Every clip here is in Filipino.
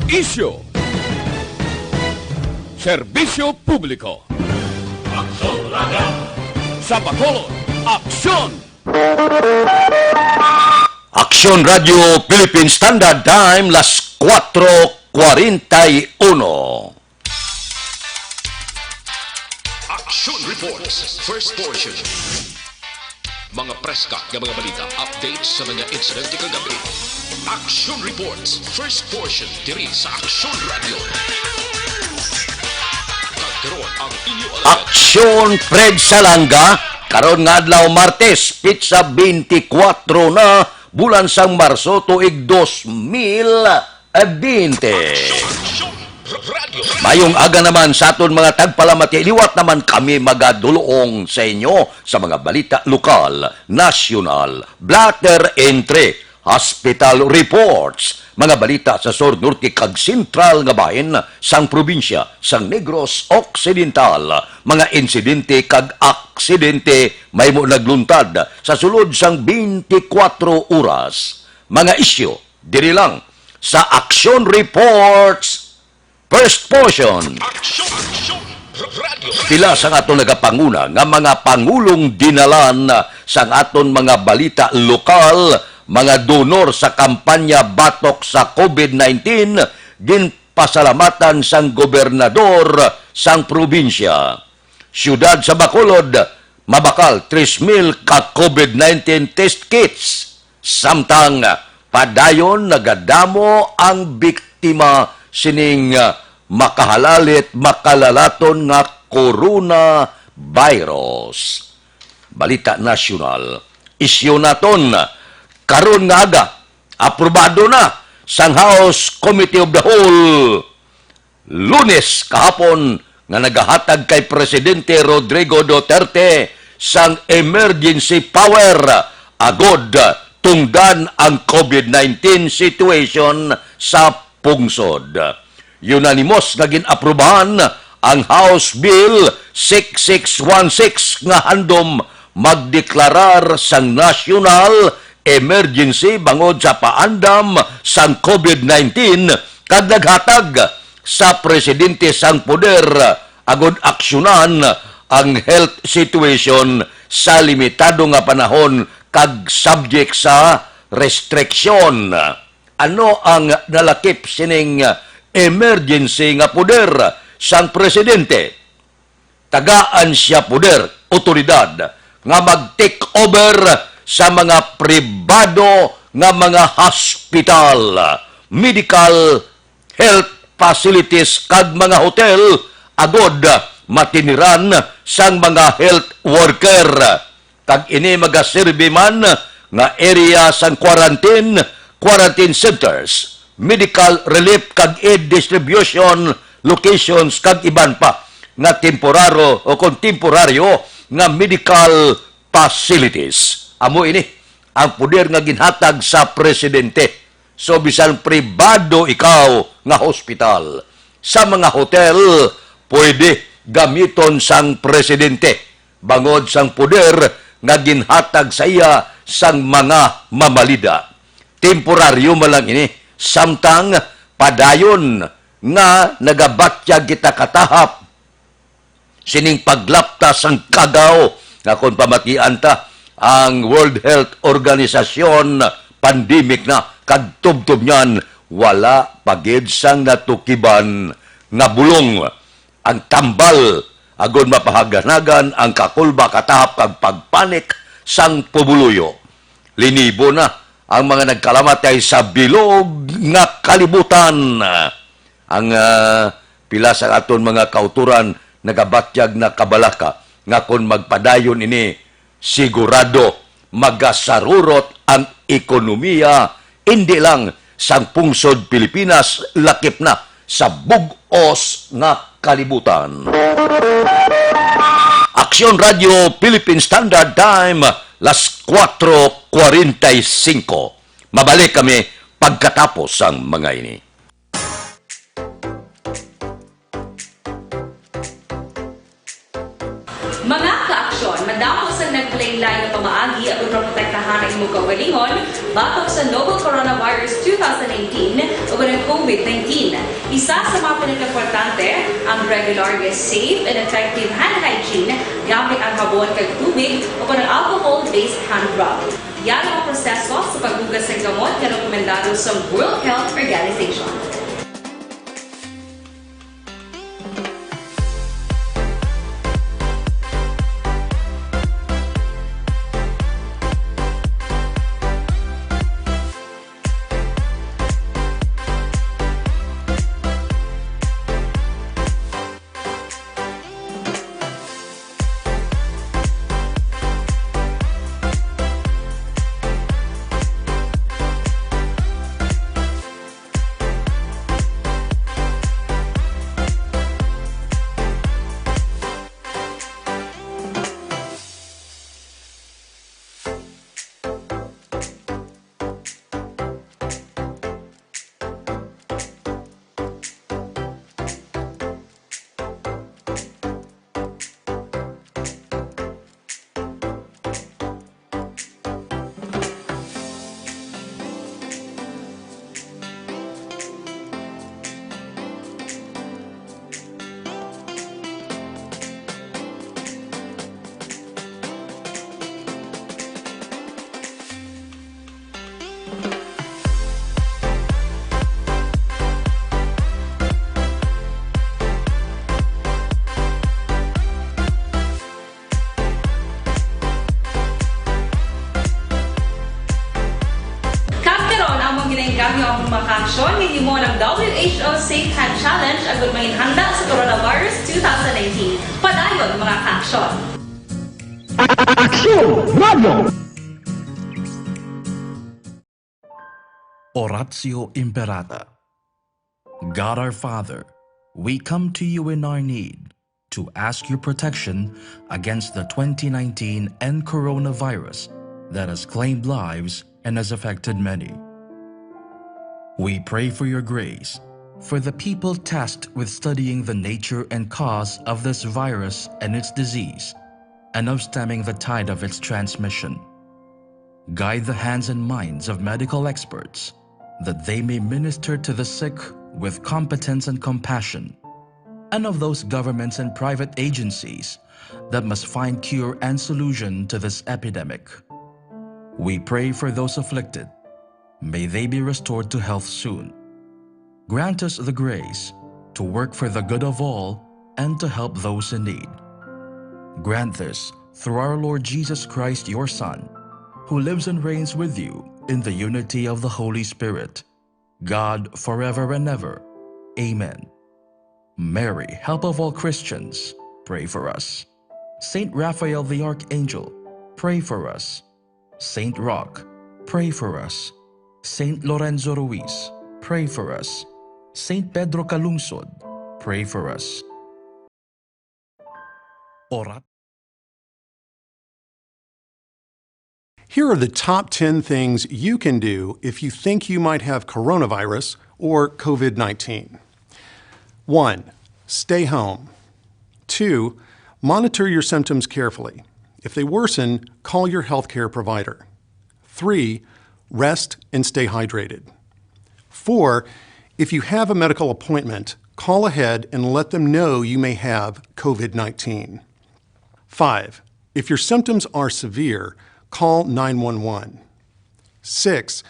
Isyo. Serbisyo publiko. Aksyon Radio. Sa Bacolod, Aksyon. Aksyon Radio Philippine Standard Time, las 4:41. Aksyon Reports, first portion. Mga preska ng mga balita, updates sa mga insidente kagabi. Aksyon Reports, first portion, diri sa Aksyon Radio. Kagkaroon ang inyo alam. Aksyon Fred Salanga, karon nga adlaw Martes, pizza 24 na, bulan sang Marso, tuig 2020. Aksyon Radio. Mayong aga naman sa aton mga tagpalamati, liwat naman kami magadulong sa inyo sa mga balita lokal, nasyonal, blatter entry, hospital reports, mga balita sa Sur, Norte kag Sentral nga bahin sang probinsya sang Negros Occidental, mga insidente kag aksidente may mo nagluntad sa sulod sang 24 oras, mga isyu diri lang sa Aksyon Reports first portion. Aksyon Radio. Pila sa aton nagapanguna nga mga pangulong dinalan sa aton mga balita lokal, mga donor sa kampanya batok sa COVID-19, ginpasalamatan sang gobernador sang probinsya. Siyudad sa Bacolod, mabakal 3,000 ka COVID-19 test kits. Samtang padayon nagadamo ang biktima sining makahalalit, makalalaton nga coronavirus. Balita nasyonal. Isyu naton, karon nga aga, aprobado na sang House Committee of the Whole. Lunes kahapon nga nagahatag kay Presidente Rodrigo Duterte sang emergency power agod tungdan ang COVID-19 situation sa pungsod. Unanimous nga ginaprubahan ang House Bill 6616 nga handom magdeklarar sang national emergency bangod sa paandam sang COVID-19 kag naghatag sa presidente sang poder agod aksyonan ang health situation sa limitado nga panahon kag subject sa restriction. Ano ang nalakip sining emergency nga poder sang presidente? Tagaan siya poder, otoridad, nga mag-take over sa mga pribado nga mga hospital, medical health facilities kag mga hotel agod matiniran sang mga health worker. Kag ini magaserbi man nga area sang quarantine centers, medical relief kag aid distribution locations kag iban pa nga temporaryo o kontemporaryo nga medical facilities. Amo ini ang poder nga ginhatag sa presidente. So bisan pribado ikaw nga hospital, sa mga hotel pwede gamiton sang presidente bangod sang poder nga ginhatag sa iya sang mga mamalida. Temporaryo man lang ini, samtang padayon nga nagabatyag kita katahap sining paglaptas ang kagaw nga kung pamatian ta ang World Health Organization pandemic na kagtubtob niyan wala pagid sang natukiban nga bulong ang tambal agon mapahaganagan ang kakulba katahap kag pagpanik sang pubuluyo. Linibo na ang mga nagkalamatay sa bilog nga kalibutan. Ang pila sa aton mga kauturan nagabatyag na kabalaka nga kung magpadayon ini sigurado magasarurot ang ekonomiya hindi lang sang pungsod Pilipinas lakip na sa bugos nga kalibutan. Aksyon Radio Philippine Standard Time, las 4:45. Mabalik kami pagkatapos ang mga ini. Mga ka-aksyon, madamo sa nag-play kay layo pamaagi at protektahan ang imong kaugalingon batok sa novel coronavirus 2018 o ng COVID-19. Isa sa mga pinaka-importante ang regular, safe, and effective hand hygiene gamit ang habon kag tubig o ng alcohol-based hand rub. Yan ang proseso sa paghugas ng gamot na rekomendado sa World Health Organization. Gamyo ang mga aksyon ng mo ng WHO Safe Hand Challenge agad mahinhanda sa coronavirus 2019. Padayon mga aksyon! Aksyon! Radio! Oratio Imperata. God our Father, we come to you in our need to ask your protection against the 2019 and coronavirus that has claimed lives and has affected many. We pray for your grace, for the people tasked with studying the nature and cause of this virus and its disease, and of stemming the tide of its transmission. Guide the hands and minds of medical experts, that they may minister to the sick with competence and compassion, and of those governments and private agencies that must find cure and solution to this epidemic. We pray for those afflicted. May they be restored to health soon. Grant us the grace to work for the good of all and to help those in need. Grant this through our Lord Jesus Christ, your Son, who lives and reigns with you in the unity of the Holy Spirit, God forever and ever. Amen. Mary, help of all Christians, pray for us. Saint Raphael the Archangel, pray for us. Saint Roch, pray for us. Saint Lorenzo Ruiz, pray for us. Saint Pedro Calungsod, pray for us. Orat. Here are the top 10 things you can do if you think you might have coronavirus or COVID-19. 1. Stay home. 2. Monitor your symptoms carefully. If they worsen, call your healthcare provider. 3. Rest and stay hydrated. 4. If you have a medical appointment, call ahead and let them know you may have COVID-19. 5. If your symptoms are severe, call 911. 6.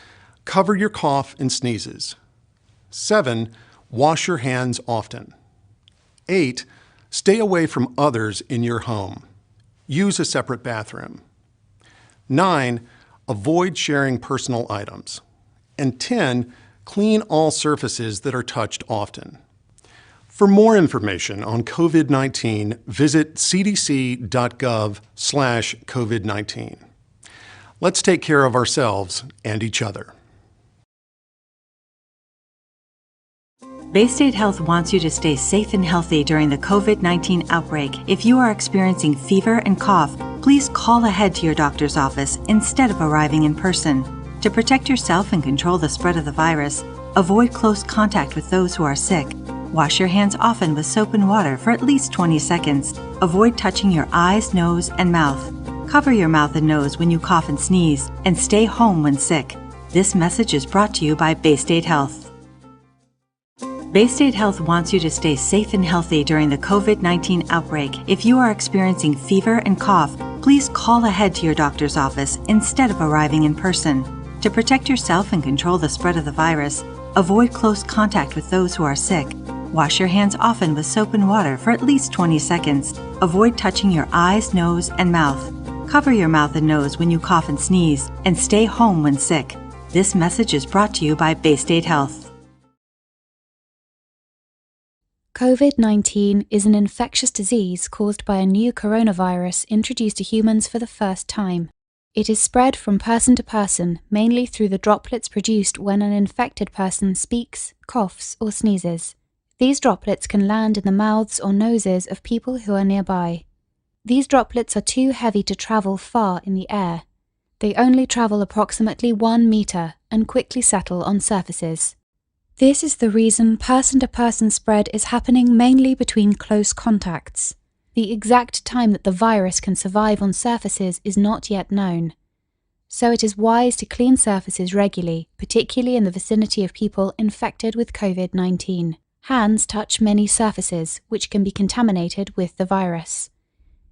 Cover your cough and sneezes. 7. Wash your hands often. 8. Stay away from others in your home. Use a separate bathroom. 9. Avoid sharing personal items. And 10. Clean all surfaces that are touched often. For more information on COVID-19, visit cdc.gov/COVID-19. Let's take care of ourselves and each other. Bay State Health wants you to stay safe and healthy during the COVID-19 outbreak. If you are experiencing fever and cough, please call ahead to your doctor's office instead of arriving in person. To protect yourself and control the spread of the virus, avoid close contact with those who are sick. Wash your hands often with soap and water for at least 20 seconds. Avoid touching your eyes, nose, and mouth. Cover your mouth and nose when you cough and sneeze, and stay home when sick. This message is brought to you by Bay State Health. Bay State Health wants you to stay safe and healthy during the COVID-19 outbreak. If you are experiencing fever and cough, please call ahead to your doctor's office instead of arriving in person. To protect yourself and control the spread of the virus, avoid close contact with those who are sick. Wash your hands often with soap and water for at least 20 seconds. Avoid touching your eyes, nose, and mouth. Cover your mouth and nose when you cough and sneeze, and stay home when sick. This message is brought to you by Bay State Health. COVID-19 is an infectious disease caused by a new coronavirus introduced to humans for the first time. It is spread from person to person, mainly through the droplets produced when an infected person speaks, coughs, or sneezes. These droplets can land in the mouths or noses of people who are nearby. These droplets are too heavy to travel far in the air. They only travel approximately 1 meter and quickly settle on surfaces. This is the reason person-to-person spread is happening mainly between close contacts. The exact time that the virus can survive on surfaces is not yet known. So it is wise to clean surfaces regularly, particularly in the vicinity of people infected with COVID-19. Hands touch many surfaces, which can be contaminated with the virus.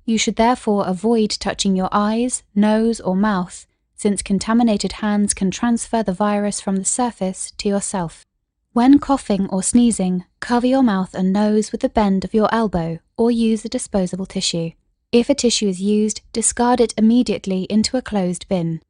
You should therefore avoid touching your eyes, nose, or mouth, since contaminated hands can transfer the virus from the surface to yourself. When coughing or sneezing, cover your mouth and nose with the bend of your elbow or use a disposable tissue. If a tissue is used, discard it immediately into a closed bin.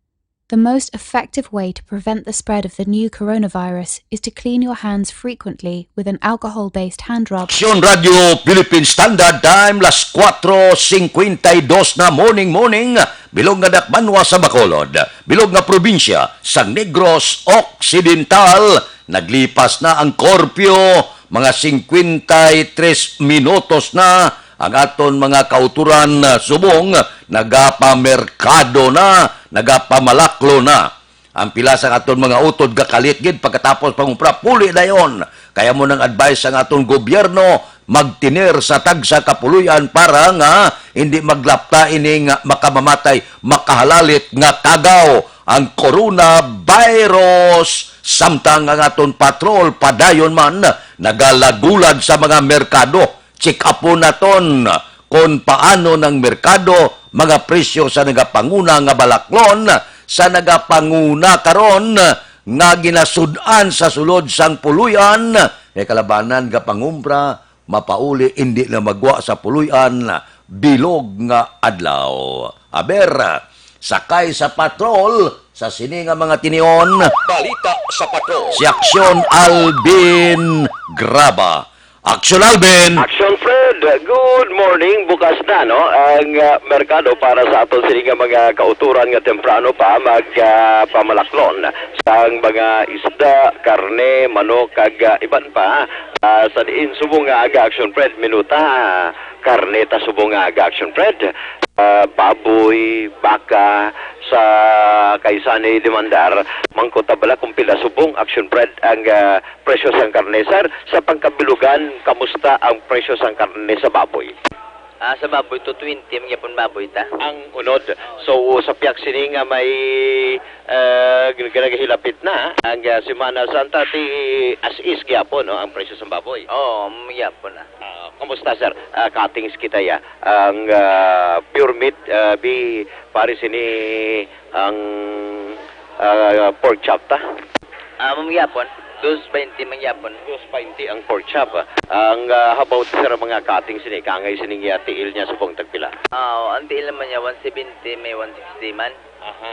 The most effective way to prevent the spread of the new coronavirus is to clean your hands frequently with an alcohol-based hand rub. Aksyon Radio Philippine Standard Time, las 4:52 na morning. Bilog nga dakmanwa sa Bacolod, bilog nga probinsya sa Negros Occidental. Naglipas na ang korpyo, mga 53 minutos na ang aton mga kauturan subong, nagapamerkado na, nagapamalaklo na. Ang pila sa aton mga utod gakalitgid pagkatapos pangumpra, puli dayon. Kaya mo nang advice ang aton gobyerno, magtinir sa tagsa kapuluyan para nga hindi maglapta ining makamamatay, makahalalit nga tagaw ang coronavirus. Samtang ang aton patrol padayon man nagalagulad sa mga merkado. Check up po naton kung paano ng merkado, mga presyo sa nagapanguna nga balaklon, sa nagapanguna karon nga ginasudan sa sulod sang puluyan, kalabanan nga pangumpra, mapauli hindi na magwa sa puluyan, bilog nga adlaw. Aber, sakay sa patrol, sa sini nga mga tinion, Balita sa patrol. si Aksyon Alvin Graba. Aksyon Alvin! Aksyon Fred, good morning. Bukas na no ang merkado para sa aton sini nga mga kauturan nga temprano pa magpamalaklon sang mga isda, karne, manok kag iban pa. Sa diin subong nga aga Aksyon Fred minuta karne ta subong nga aga Aksyon Fred. Baboy, baka sa kaysani demandar mangkotabala kung pila subong Aksyon Fred ang presyo sang karne sir. Sa pangkabilugan, kamusta ang presyo sang karne sa baboy? Sa baboy to 20 magyapon baboy ta. Ang unod. So sa piyak sini nga may ginagahilapit na ang Semana Santa ti as is gyapon no ang presyo sa baboy. Oo, magyapon na. Kamusta sir? Cuttings kita ya. Ang pure meat bi pare sini ang pork chop ta. Magyapon. 2.20 magyapon. 2.20 ang pork chop. Ang how about sir mga cuttings sini kangay sini tiil niya subong tagpila. Ang tiil naman niya 170 may 160 man. Aha.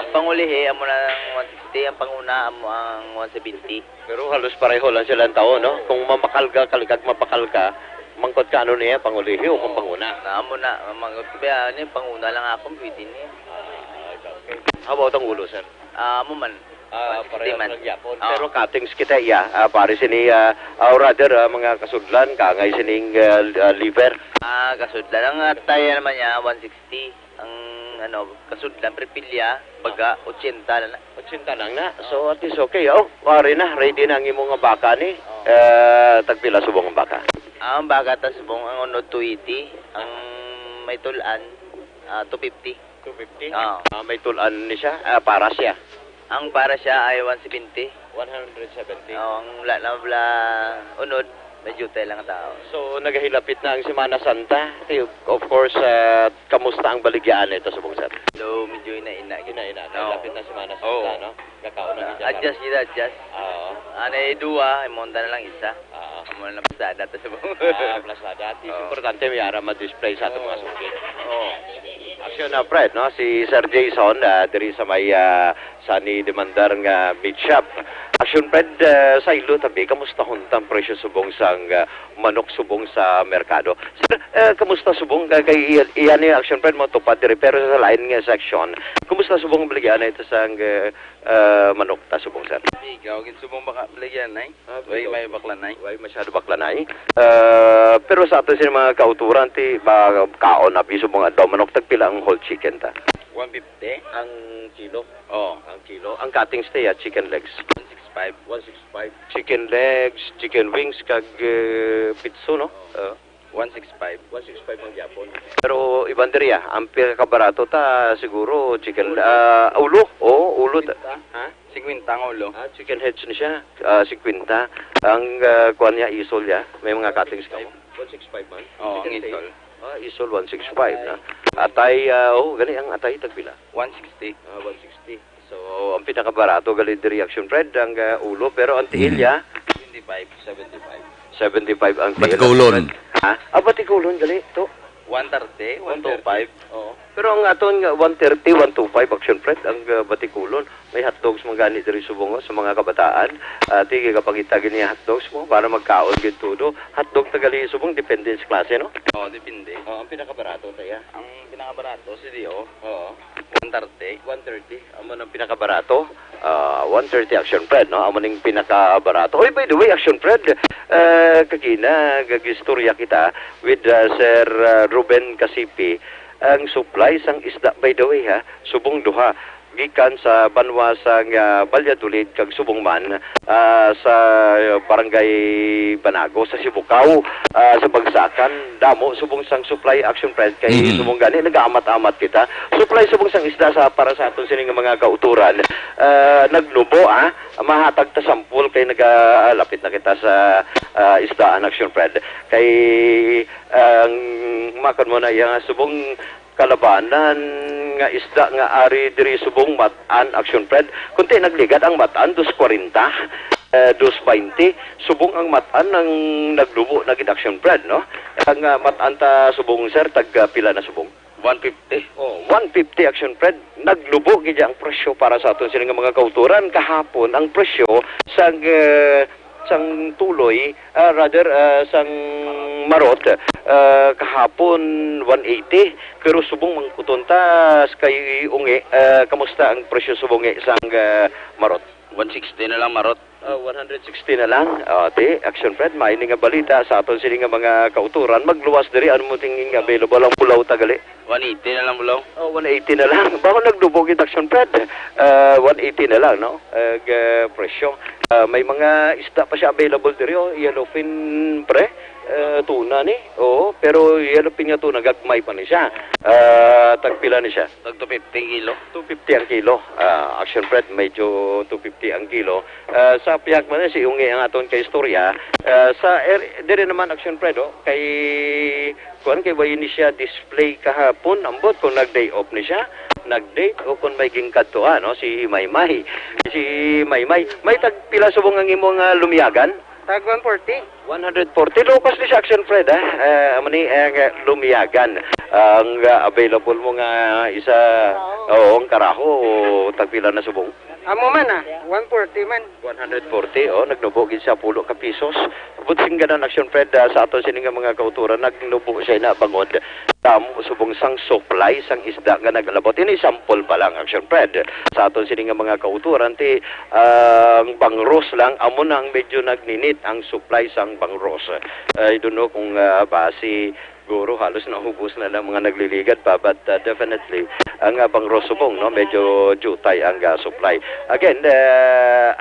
Ang pangulihi amo na ang 160, ang panguna amo ang 170. Pero halos pareho lang sila ang tao, no? Kung mamakal ka, kaligag mapakal ka, mangkot ka ano niya, pangulihi o kung panguna? Amo na, mangkot ba ni panguna lang ako pwede niya. Okay. How about ang ulo, sir? Amo man. Pareho lang yapon. Pero cuttings kita, pare sini, rather, mga kasudlan, kangay sining liver. Kasudlan. Ang taya naman niya, 160. Ang kasudlan, prepilya, baga, 80 na. 80 lang na. So, at least okay. Pare na, ready na ang imong baka ni. Tagpila subong ang baka. Ang baka ta subong, ang 280. Ang may tulan, 250. 250? Oo. May tulan ni siya, para siya. Ang para siya ay 170. 170. Ang unod, medyo tayo lang tao. So, naghahilapit na ang Semana Santa. Of course, kamusta ang baligyan ito sa Bungsat? So, medyo ina-ina. Nahilapit na Semana Santa, no? Kakao na niya. Adjust yun, adjust. Oo. Anay dua, imonta na lang isa. Oo. Amo na pasada to sa buong. Plasada. At importante, may ara ma-display sa ating mga suki. Oo. Aksyon na, Fred, no? Si Sir Jason, diri sa may Sani Demandar nga beach shop. Aksyon, Fred, sa ilo tabi, kamusta huntang presyo subong sang manok subong sa merkado? Sir, kamusta subong? Kay iyan yung Aksyon, Fred, mo tupad diri, pero sa lain nga section, kamusta subong baligyan ito sang manok ta subong, sir? Ikaw, ginsubong baka baligyan, nay? Way may baklanay. Way masyado baklanay. Pero sa ato sila mga kauturan, ti, kaon na piso mga daw manok, tagpila ang whole chicken ta. 150. Ang kilo? Oo. Ang kilo. Ang cutting stay at chicken legs. 165. 165. Chicken legs, chicken wings, kag pitso, no? 165. 165 ang Japon. Pero ibang diri, ang pinakabarato ta siguro chicken ulo. Oo, ulo. Ha? 50 ang ulo. Chicken heads ni siya. 50. Ang kuan niya isol niya. May mga cuttings ka mo. 165 man. Oo, ang isol. Isol 165 na. Atay, gali ang atay tagpila. 160. 160. So, ang pinakabarato gali di reaction, Fred, ang ulo. Pero ang tiil niya, 75. 75 ang tiil. Batikulon. Ha? Batikulon gali. Ito. 130, 125. Oo. Pero ang aton 130, 125 Action, Fred, ang batikulon. May hotdogs mga ganit diri subong sa mga kabataan. Tige kapag itagin niya hotdogs mo para magkaon gid todo. Hotdog tagali subong depende sa klase, no? Oo, depende. Ang pinakabarato tayo. Ang pinakabarato si Dio. Oo. 130. 130. Amo nang pinakabarato. 130 Action, Fred, no? Amo ning pinakabarato. Oy, by the way, Action, Fred, kagina gagistorya kita with Sir Ruben Casipi ang supply sang isda, by the way, ha, subong duha gikan sa banwa sang Valladolid kag subong man sa barangay Banago sa Sibukaw sa Bagsakan damo subong sang supply Action, Fred, kay subong gani nagaamat-amat kita supply subong sang isda sa para sa aton sining mga kauturan nagnubo mahatag ta sampol kay nagalapit na kita sa isdaan Action, Fred, kay ang makan mo na yang subong kalabanan nga isda nga ari diri subong Matan Action, Fred, kunti nagligad ang Matan 240 220 subong ang Matan ang naglubo na gid Action, Fred, no? Ang Matan ta subong, sir, tag pila na subong 150. 150 Action, Fred, naglubo gid ang presyo para sa aton sila nga mga kauturan kahapon. Ang presyo sang sang tuloy sang marot kahapon 180 pero subong mangkuton ta kay ungi kamusta ang presyo subong sang marot? 160 na lang marot. 160 na lang. Te, Action, Fred, maining nga balita sa aton sila nga mga kauturan magluwas diri ano mo tingin available ang pulaw tagali? 180 na lang bulaw. 180 na lang. Bako nagdubog yung Action, Fred. 180 na lang, no? Presyo. May mga isda pa siya available diri, yellowfin, pre. Tuna ni. Oo, pero yellowfin nga tuna, gagmay pa ni siya. Tagpila ni siya. Tag 250 kilo. 250 ang kilo. Action, Fred, medyo 250 ang kilo. Sa piyak man si Ungi ang aton kay istorya. Dire naman Action, Fred, kay kuan kay way ni siya display kahapon ambot kung nag-day off ni siya. Nag-date o kung may gingkadtoan, no? Si Maymay. Si Maymay. May tagpila subong ang imong lumiyagan? Tag 140. 140. Locos ni siya, Action, Fred, ha? Mani ang lumiyagan. Ang available mo nga isa, ang karaho, tagpila na subong. Amo man 140 man. 140, nagnubogin siya pulo ka pisos. Butsing ganan Action, Fred, sa aton sining mga kauturan, nagnubo siya na bangod. Tamo subong sang supply sang isda nga naglabot. Ini sample pa lang Action, Fred. Sa aton sining mga kauturan, ti ang bangros lang amo nang medyo nagninit ang supply sang bangros. I don't know kung basi siguro halos nahubos na ng mga nagliligat pa, but definitely ang pang Rosobong, no, medyo jutay ang supply. Again,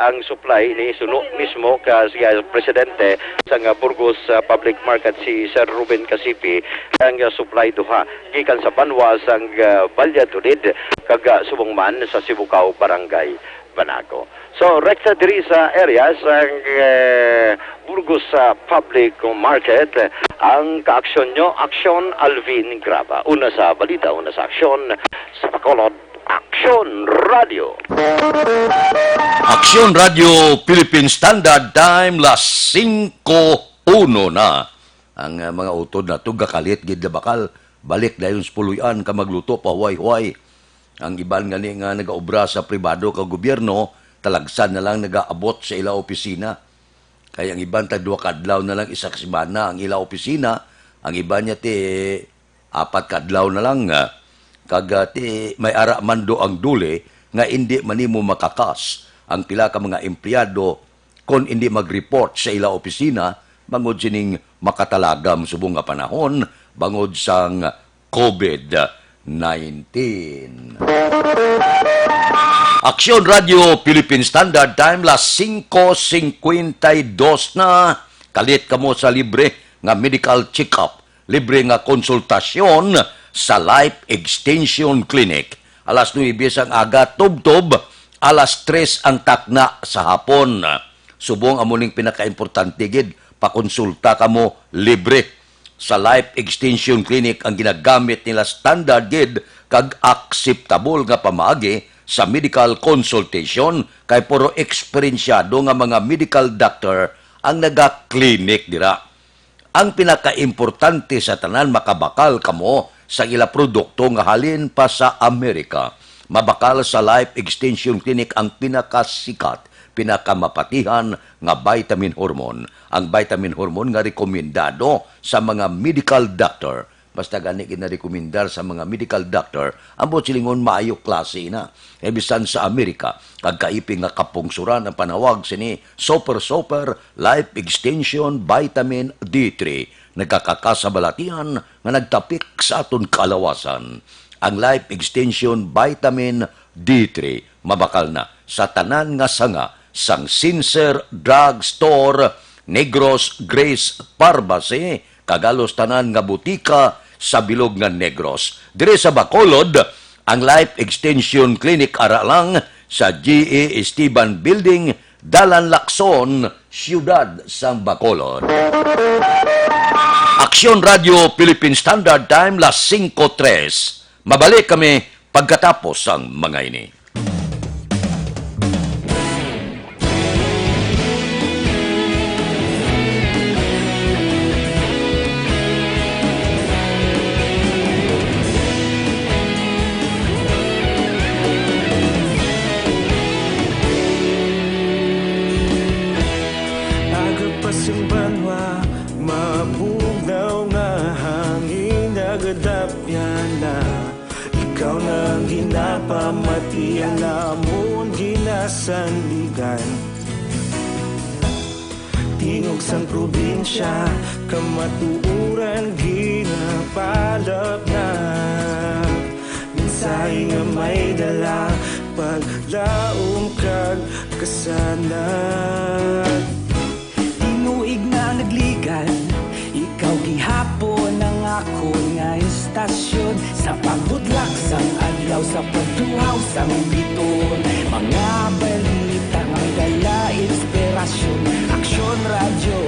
ang supply ni suno mismo kasi presidente sa Burgos Public Market si Sir Ruben Casipi ang supply duha gikan sa Banwas ang Valladolid kag subong man sa Sibukaw Barangay Banaco. So, rekta diri sa areas ang Burgos Public Market, ang kaaksyon nyo, Aksyon Alvin Graba. Una sa balita, una sa aksyon, sa Bacolod, Aksyon Radio. Aksyon Radio Philippine Standard Time, las 5:01 na. Ang mga utod na ito, gakalit, gid na bakal, balik dahil sa puluyan ka magluto pa huway-huway. Ang iban nga nga nag-aobra sa pribado ka gobyerno, talagsan na lang nag-aabot sa ila opisina. Kaya ang iban tagduwa kadlaw na lang isa semana ang ila opisina, ang iban niya 4 kadlaw na lang kag may ara mando ang duli nga hindi manimo makakas ang pila ka mga empleyado kon hindi mag-report sa ila opisina bangod sining makatalagam subong nga panahon bangod sang COVID-19. Aksyon Radio Philippine Standard Time, las 5:52 na. Kalit kamo sa libre nga medical check-up, libre nga konsultasyon sa Life Extension Clinic. Alas 9 ang aga tub-tub, alas 3 ang takna sa hapon. Subong amuning pinaka-importante gid, pakonsulta kamo libre. Sa Life Extension Clinic ang ginagamit nila standard gid kag acceptable nga pamaagi sa medical consultation kay puro eksperensyado nga mga medical doctor ang naga-clinic dira. Ang pinaka-importante sa tanan makabakal kamo sa ila produkto nga halin pa sa Amerika. Mabakal sa Life Extension Clinic ang pinakasikat, pinakamapatihan nga vitamin hormone. Ang vitamin hormone nga rekomendado sa mga medical doctor. Basta gani ginarekomendar sa mga medical doctor, ambot silingon maayo klase na. Ebisan sa Amerika, kagkaiping nga kapungsuran ang panawag sini Super Life Extension Vitamin D3. Nagkakakasabalatian nga nagtapik sa aton kalawasan. Ang Life Extension Vitamin D3 mabakal na sa tanan nga sanga sang Sincer Drug Store, Negros Grace Pharmacy, kagalos tanan nga butika sa bilog nga Negros. Dire sa Bacolod, ang Life Extension Clinic ara lang sa G.E. Esteban Building, Dalan Lacson, Siyudad sang Bacolod. Aksyon Radio Philippine Standard Time, las 5:03. Mabalik kami pagkatapos ang mga ini. Ikaw nang ginapamati ang namon ginasandigan. Tingog sang probinsya, kamatuuran ginapalap na. Minsay nga may dala, paglaom kag kasanag. Tinuig na nagligan, ikaw gihapon ang ako nga istasyon. Sa pagbutlak sang adlaw, sa pagduhaw sang biton. Mga balita nga dala inspirasyon. Aksyon Radio,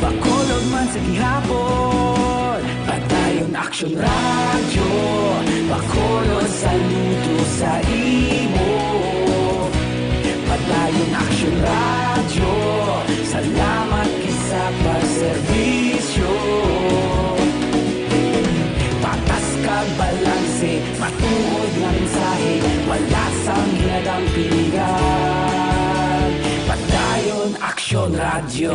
Bacolod man sa gihapon. Padayon Aksyon Radio, Bacolod saludo sa imo. Padayon Aksyon Radio, salamat kisa pagserbisyo. Patas kag balanse, matuod nga mensahe, wala sang ginadang pilihan. Padayon Aksyon Radio.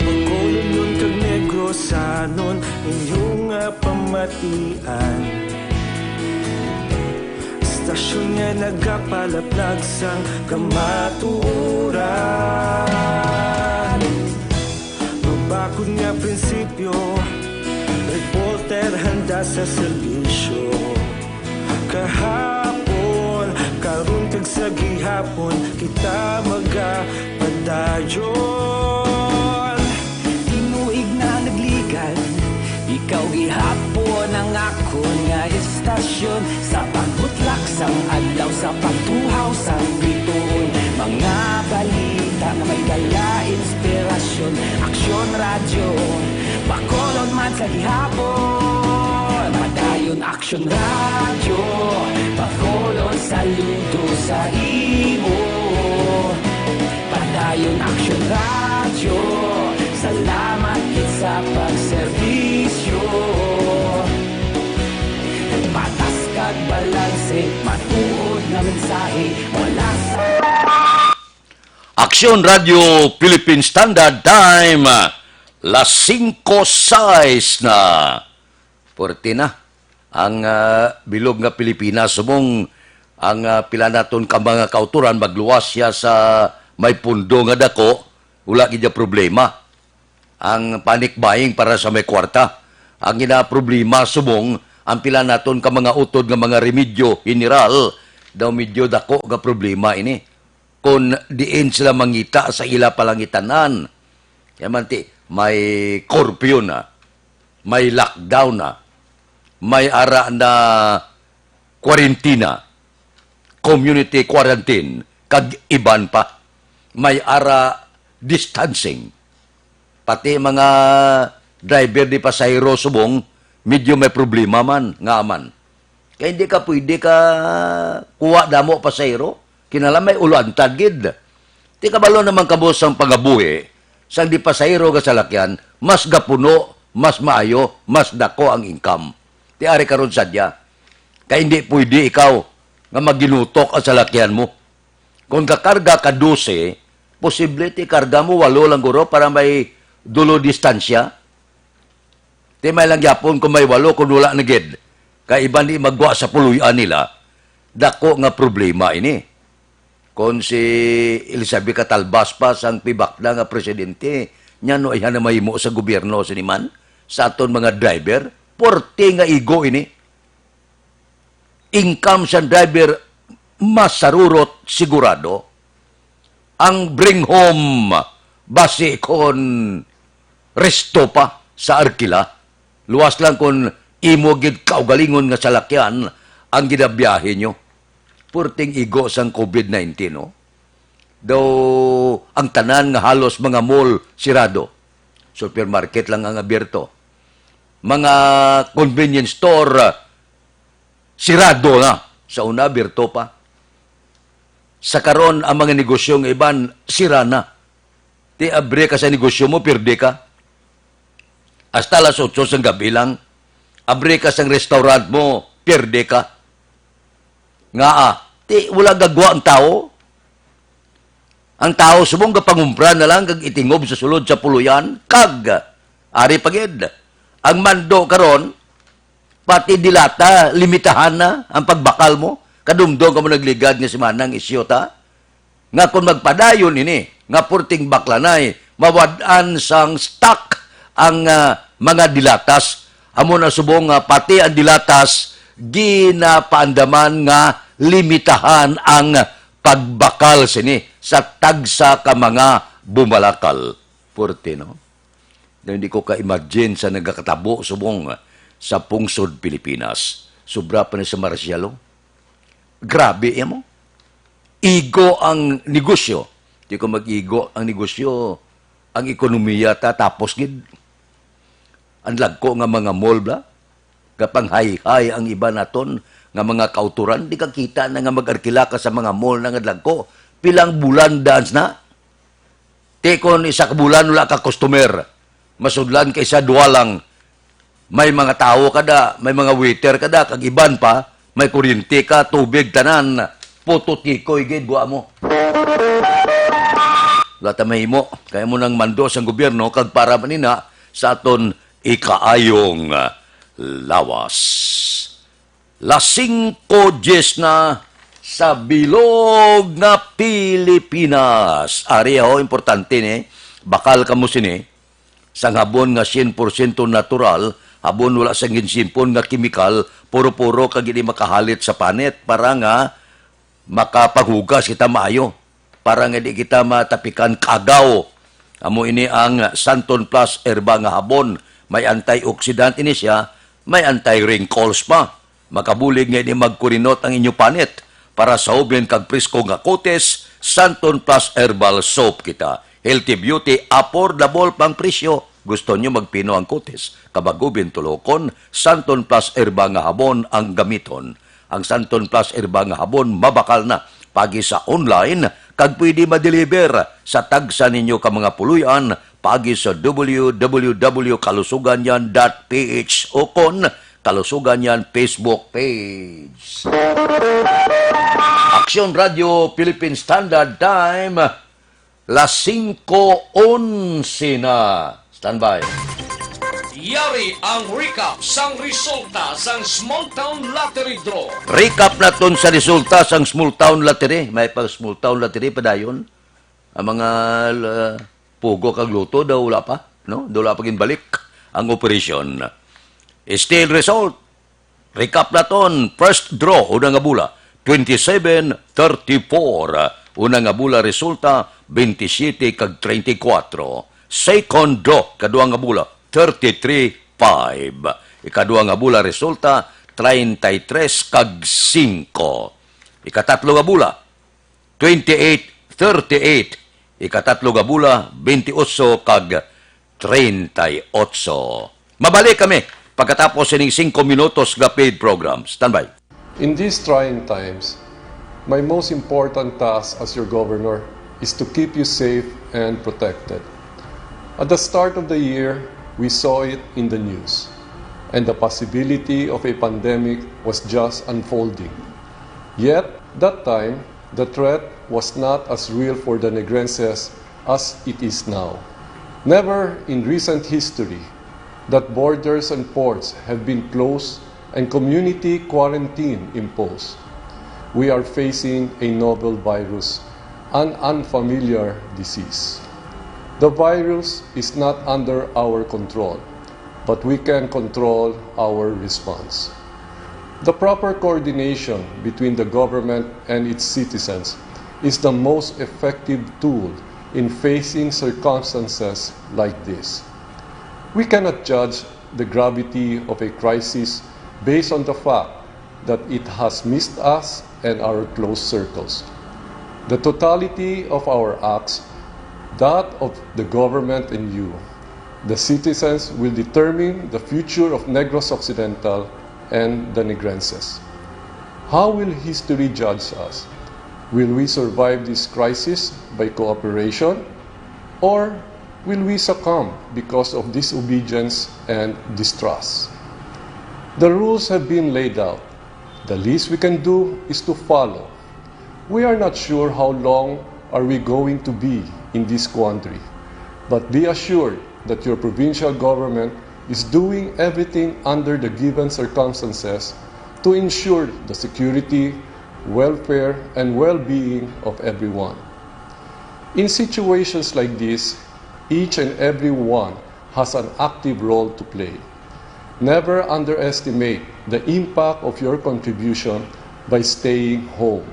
Bacolod nun kag Negrosanon, inyong pamatian. Istasyon nga nagapalaplag sang kamaturan. Mabakod nga prinsipyo, reporter handa sa serbisyo. Kahapon, karun kag sa gihapon, kita magapadayon. Tinuig na nagligad, ikaw gihapon ang akon nga istasyon. Sa pagbutlak sang adlaw, sa pagtuhaw sang bituon, mga balita na may dala inspirasyon. Aksyon radyo, bakolod man sa gihapon. Madayon Aksyon radyo, bakolod saludo sa imo. Padayon Aksyon radyo, salamat kit sa pagserbisyo. Patas kag balanse, matuod nga mensahe, wala sa... Aksyon Radio Philippine Standard Time, las 5:06 na. Porti na. Ang bilog nga Pilipinas, subong ang pila naton ka mga kauturan, magluwas siya sa may pundo nga dako, wala gidya problema. Ang panic buying para sa may kwarta. Ang problema subong, ang pila naton ka mga utod nga mga remedyo general, daw medyo dako nga problema ini. Kung diin sila mangita sa ila palangitanan, yamanti, may curfew na, may lockdown na, may ara na quarantine, community quarantine, kag iban pa, may ara distancing. Pati mga driver di pasahero subong, medyo may problema man, nga man. Kaya hindi ka pwede ka kuha damo pasahero, kinala may ulantad gid. Ti kabalo naman kabos ang pangabuhi, sang di pasahero ka salakyan, mas gapuno, mas maayo, mas dako ang income. Ti ari karon sadya. Kaya hindi pwede ikaw nga maginutok ang salakyan mo. Kung kakarga ka 12, posible ti karga mo 8 lang guro para may dulo distansya. Ti may lang yapon kung may 8 kung wala na gid. Kaya iba ni magwa sa puluyan nila, dako nga problema ini. Kung si Elizabeth Catalbas pa sang pibak na nga presidente, niya no iyan na mahimo sa gobyerno siniman, sa aton mga driver, porte nga igo ini. Income sa driver masarurot sigurado. Ang bring home base kon resto pa sa arkila. Luwas lang kung imo gid kaugalingon nga salakyan ang ginabiyahe nyo. Purting igo sang COVID-19, no? Daw ang tanan nga halos mga mall sirado. Supermarket lang ang abierto. Mga convenience store sirado na. Sa una, abierto pa. Sa karon ang mga negosyong iban, sira na. Ti abre ka sa negosyo mo, pirde ka. Hasta alas 8 sang gabi lang. Abre ka sang restaurant mo, pirde ka. Nga ti wala gagwa ang tao. Ang tao subong kapangumpra na lang kag itingob sa sulod sa puluyan, kag ari pagid. Ang mando karon pati dilata limitahan na ang pagbakal mo. Kadumdong ka mo nagligad nga si manang isyota. Nga kung magpadayon ini, nga purting baklanay, mawadan sang stock ang mga dilatas. Amo na subong pati ang dilatas ginapaandaman nga limitahan ang pagbakal sini sa tagsa ka mga bumalakal. Purti, no? Na hindi ko ka-imagine sa nagkakatabo subong sa pungsod Pilipinas. Sobra pa na sa Marcialo. Grabe, mo. Igo ang negosyo. Hindi ko mag-igo ang negosyo. Ang ekonomiya tapos gid. Ang lagko nga mga mall bla. Kapang hay-hay ang iba naton nga mga kauturan, di ka kita na nga mag-arkila ka sa mga mall na nga lagko. Pilang bulan dance na. Tekon isa ka bulan, wala ka customer. Masudlan ka isa, duwa lang. May mga tao kada, may mga waiter kada, kag iban pa, may kuryente ka, tubig, tanan, putot kikoy, gid, buwa mo. Lata mahimo, kaya mo nang mando sa gobyerno, kag para manina sa aton ikaayong lawas. 5:10 na sa bilog nga Pilipinas. Ari ho, importante ni, bakal kamo sini, sang habon nga 100% natural, habon wala sang ginsimpon nga kimikal, puro-puro kag hindi makahalit sa panet para nga makapaghugas kita maayo, para nga di kita matapikan kagaw. Amo ini ang Santon Plus Herba nga habon, may antioxidant ini siya, may anti-wrinkles pa. Makabulig nga ini magkurinot ang inyo panet para sa ublen kag presko nga kotes. Santon Plus Herbal Soap kita. Healthy beauty, affordable pang presyo. Gusto nyo magpino ang kotes, kabagubin tulokon, Santon Plus Herba nga habon ang gamiton. Ang Santon Plus Herba nga habon mabakal na pagi sa online, kag pwede ma-deliver sa tagsa ninyo ka mga puluyan pagi sa www.kalusuganyan.ph o kon Kalusuganyan Facebook page. Aksyon Radio Philippine Standard Time, las 5:11 na. Standby. Yari ang recap sang resulta sang Small Town Lottery Draw. Recap naton sa resulta sang Small Town Lottery. May pag Small Town Lottery pa dayon. Ang mga pugo kag luto daw wala pa, no? Daw wala pa ginbalik ang operasyon. Still result. Recap naton, first draw una nga bula 27-34. Una nga bula resulta 27 kag 34. Second draw kadua nga bula 33-5. Ikadua nga bula resulta 33 kag 5. Ikatatlo nga bula 28-38. Ikatatlo nga bula 28 kag 38. Mabalik kami pagkatapos ining 5 minutos nga paid program. Standby. In these trying times, my most important task as your governor is to keep you safe and protected. At the start of the year, we saw it in the news, and the possibility of a pandemic was just unfolding. Yet, that time, the threat was not as real for the Negrenses as it is now. Never in recent history that borders and ports have been closed and community quarantine imposed. We are facing a novel virus, an unfamiliar disease. The virus is not under our control, but we can control our response. The proper coordination between the government and its citizens is the most effective tool in facing circumstances like this. We cannot judge the gravity of a crisis based on the fact that it has missed us and our close circles. The totality of our acts, that of the government and you, the citizens, will determine the future of Negros Occidental and the Negrenses. How will history judge us? Will we survive this crisis by cooperation, or will we succumb because of disobedience and distrust? The rules have been laid out. The least we can do is to follow. We are not sure how long are we going to be in this quandary, but be assured that your provincial government is doing everything under the given circumstances to ensure the security, welfare, and well-being of everyone. In situations like this, each and every one has an active role to play. Never underestimate the impact of your contribution by staying home.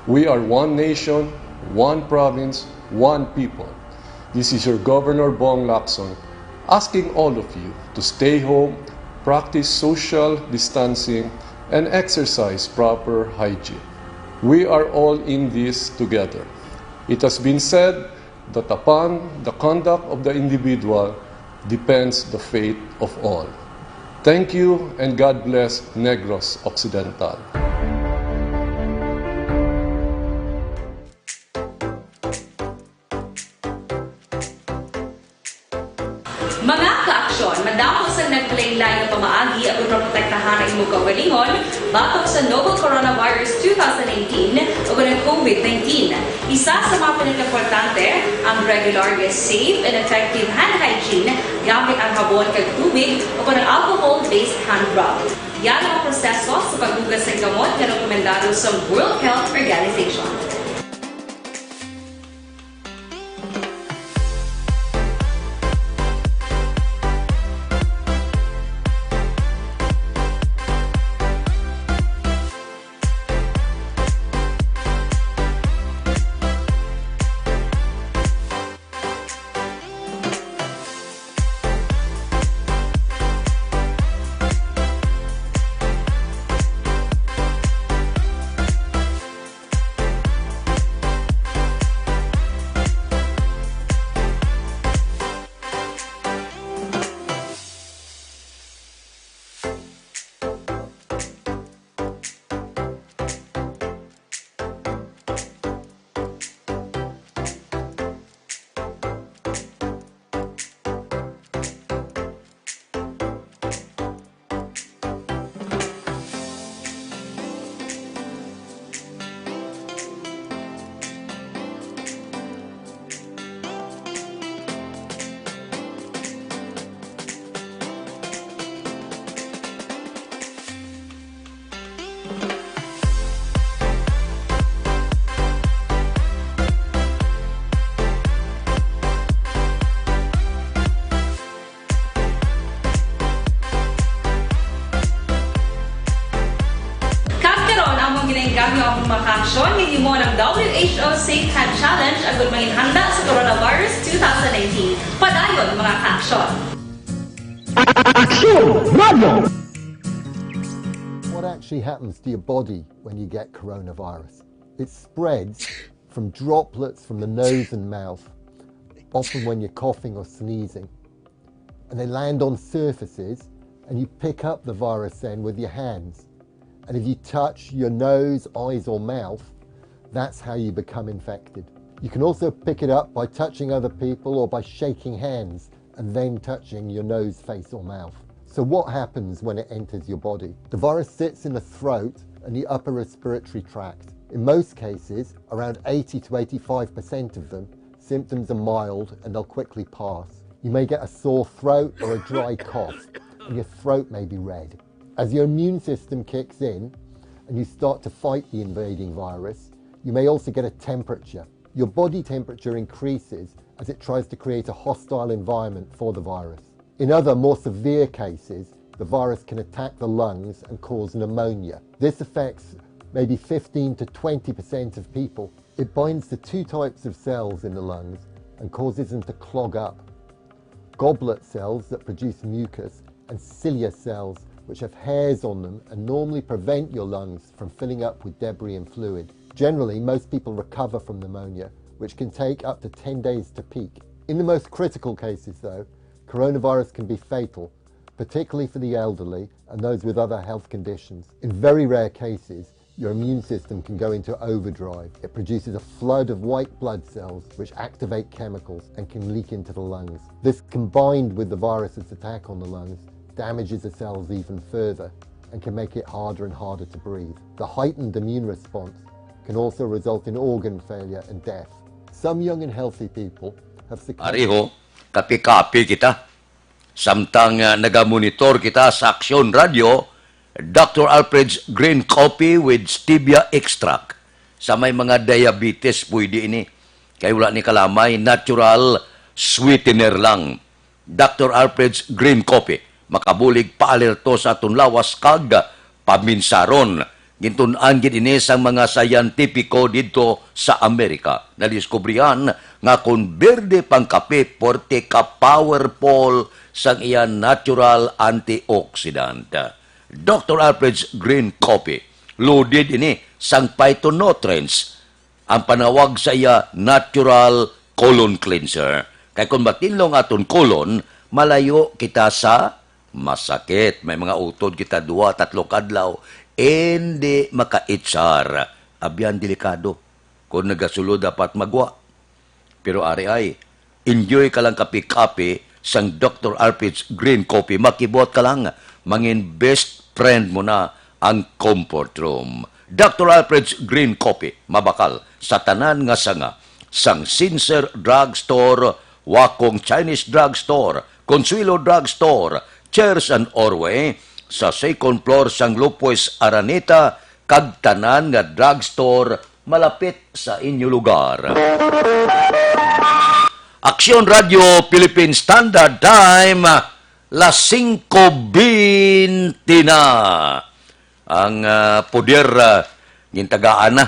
We are one nation, one province, one people. This is your Governor Bong Lacson asking all of you to stay home, practice social distancing, and exercise proper hygiene. We are all in this together. It has been said that upon the conduct of the individual depends the fate of all. Thank you and God bless Negros Occidental. Mga ka-aksyon, madamo sa nagpalaylay ng pamaagi at protektahan ang imong kaugalingon batok sa novel coronavirus 2018 o ng COVID-19. Isa sa mga pinaka-importante ang regular, safe, and effective hand hygiene gamit ang habon kag tubig o ng alcohol-based hand rub. yan ang proseso sa paghugas ng gamot na rekomendado sa World Health Organization. Ginagawa ang mga aksyon ng mo ng WHO Safe Hand Challenge agad maging handa sa coronavirus 2019. Padayon mga aksyon. Aksyon Radio! What actually happens to your body when you get coronavirus? It spreads from droplets from the nose and mouth, often when you're coughing or sneezing. And they land on surfaces and you pick up the virus then with your hands. And if you touch your nose, eyes or mouth, that's how you become infected. You can also pick it up by touching other people or by shaking hands and then touching your nose, face or mouth. So what happens when it enters your body? The virus sits in the throat and the upper respiratory tract. In most cases, around 80 to 85% of them, symptoms are mild and they'll quickly pass. You may get a sore throat or a dry cough, and your throat may be red. As your immune system kicks in and you start to fight the invading virus, you may also get a temperature. Your body temperature increases as it tries to create a hostile environment for the virus. In other more severe cases, the virus can attack the lungs and cause pneumonia. This affects maybe 15 to 20% of people. It binds to two types of cells in the lungs and causes them to clog up. Goblet cells that produce mucus and cilia cells which have hairs on them and normally prevent your lungs from filling up with debris and fluid. Generally, most people recover from pneumonia, which can take up to 10 days to peak. In the most critical cases, though, coronavirus can be fatal, particularly for the elderly and those with other health conditions. In very rare cases, your immune system can go into overdrive. It produces a flood of white blood cells which activate chemicals and can leak into the lungs. This, combined with the virus's attack on the lungs, damages the cells even further and can make it harder and harder to breathe. The heightened immune response can also result in organ failure and death. Some young and healthy people have succumbed... Ariho, kapi-kapi kita. Samtang nagamonitor kita sa Aksyon Radio, Dr. Alfred's Green Coffee with Stevia Extract. Sa may mga diabetes, pwede ini. Kaya wala ni kalamay, natural sweetener lang. Dr. Alfred's Green Coffee. Makabulig paalerto sa atong lawas kag paminsaron. Gintunan gid ini sang mga scientifico dito sa Amerika. Nadiskubrihan nga kung berde pang kape porte ka powerful sang iyan natural antioxidant. Dr. Alfred's Green Coffee loaded ini sang phytonutrients. Ang panawag sa iya natural colon cleanser. Kay kung matinlong aton colon, malayo kita sa masakit. May mga utod kita 2-3 kadlaw. Hindi makaitsar. Abyan delikado. Kung nagasulod dapat magwa. Pero ari ay, enjoy ka lang kapi-kapi sang Dr. Alfred's Green Coffee. Makibot ka lang. Mangin best friend mo na ang comfort room. Dr. Alfred's Green Coffee. Mabakal sa tanan nga sanga. Sang Sincer Drugstore, Wakong Chinese Drugstore, Consuelo Drugstore, Cheers and Orway, sa second floor sang Lopez Araneta kag tanan nga drugstore malapit sa inyo lugar. Aksyon Radio Philippine Standard Time, las 5:20 na. Ang poder gintagaan na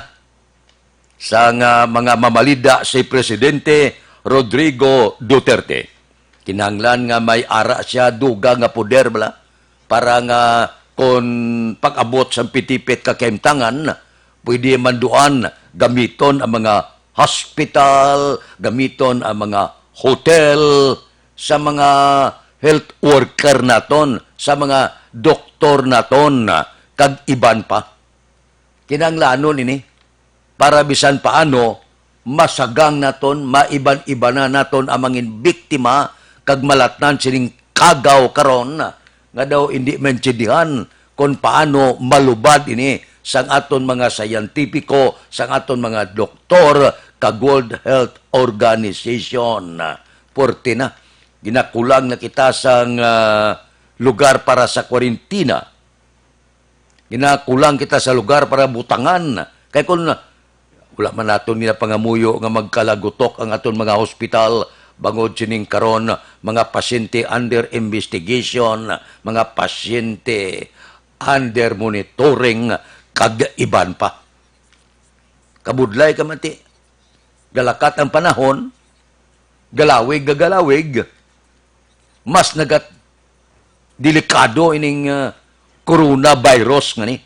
sa mga mamalida si Presidente Rodrigo Duterte. Kinahanglan nga may ara siya duga nga poder bala para nga kung pag-abot sa pitipit kakemtangan, pwede manduan gamiton ang mga hospital, gamiton ang mga hotel, sa mga health worker naton, sa mga doktor naton, kag iban pa. Kinahanglanon ini para bisan paano masagang naton, maiban-iba na naton ang mga biktima kag malatnan sining kagaw karon nga daw hindi maintindihan kung paano malubad ini sang aton mga sayantipiko, sang aton mga doktor kag World Health Organization. Porte na ginakulang na kita sang lugar para sa kwarentina. Ginakulang kita sa lugar para butangan. Kaya kung wala man naton nila pangamuyo nga magkalagutok ang aton mga hospital, bangod sining karon mga pasyente under investigation, mga pasyente under monitoring, kag iban pa. Kabudlay ka mati. Galakat ang panahon, galawig, mas nagat delikado ining coronavirus nga ni.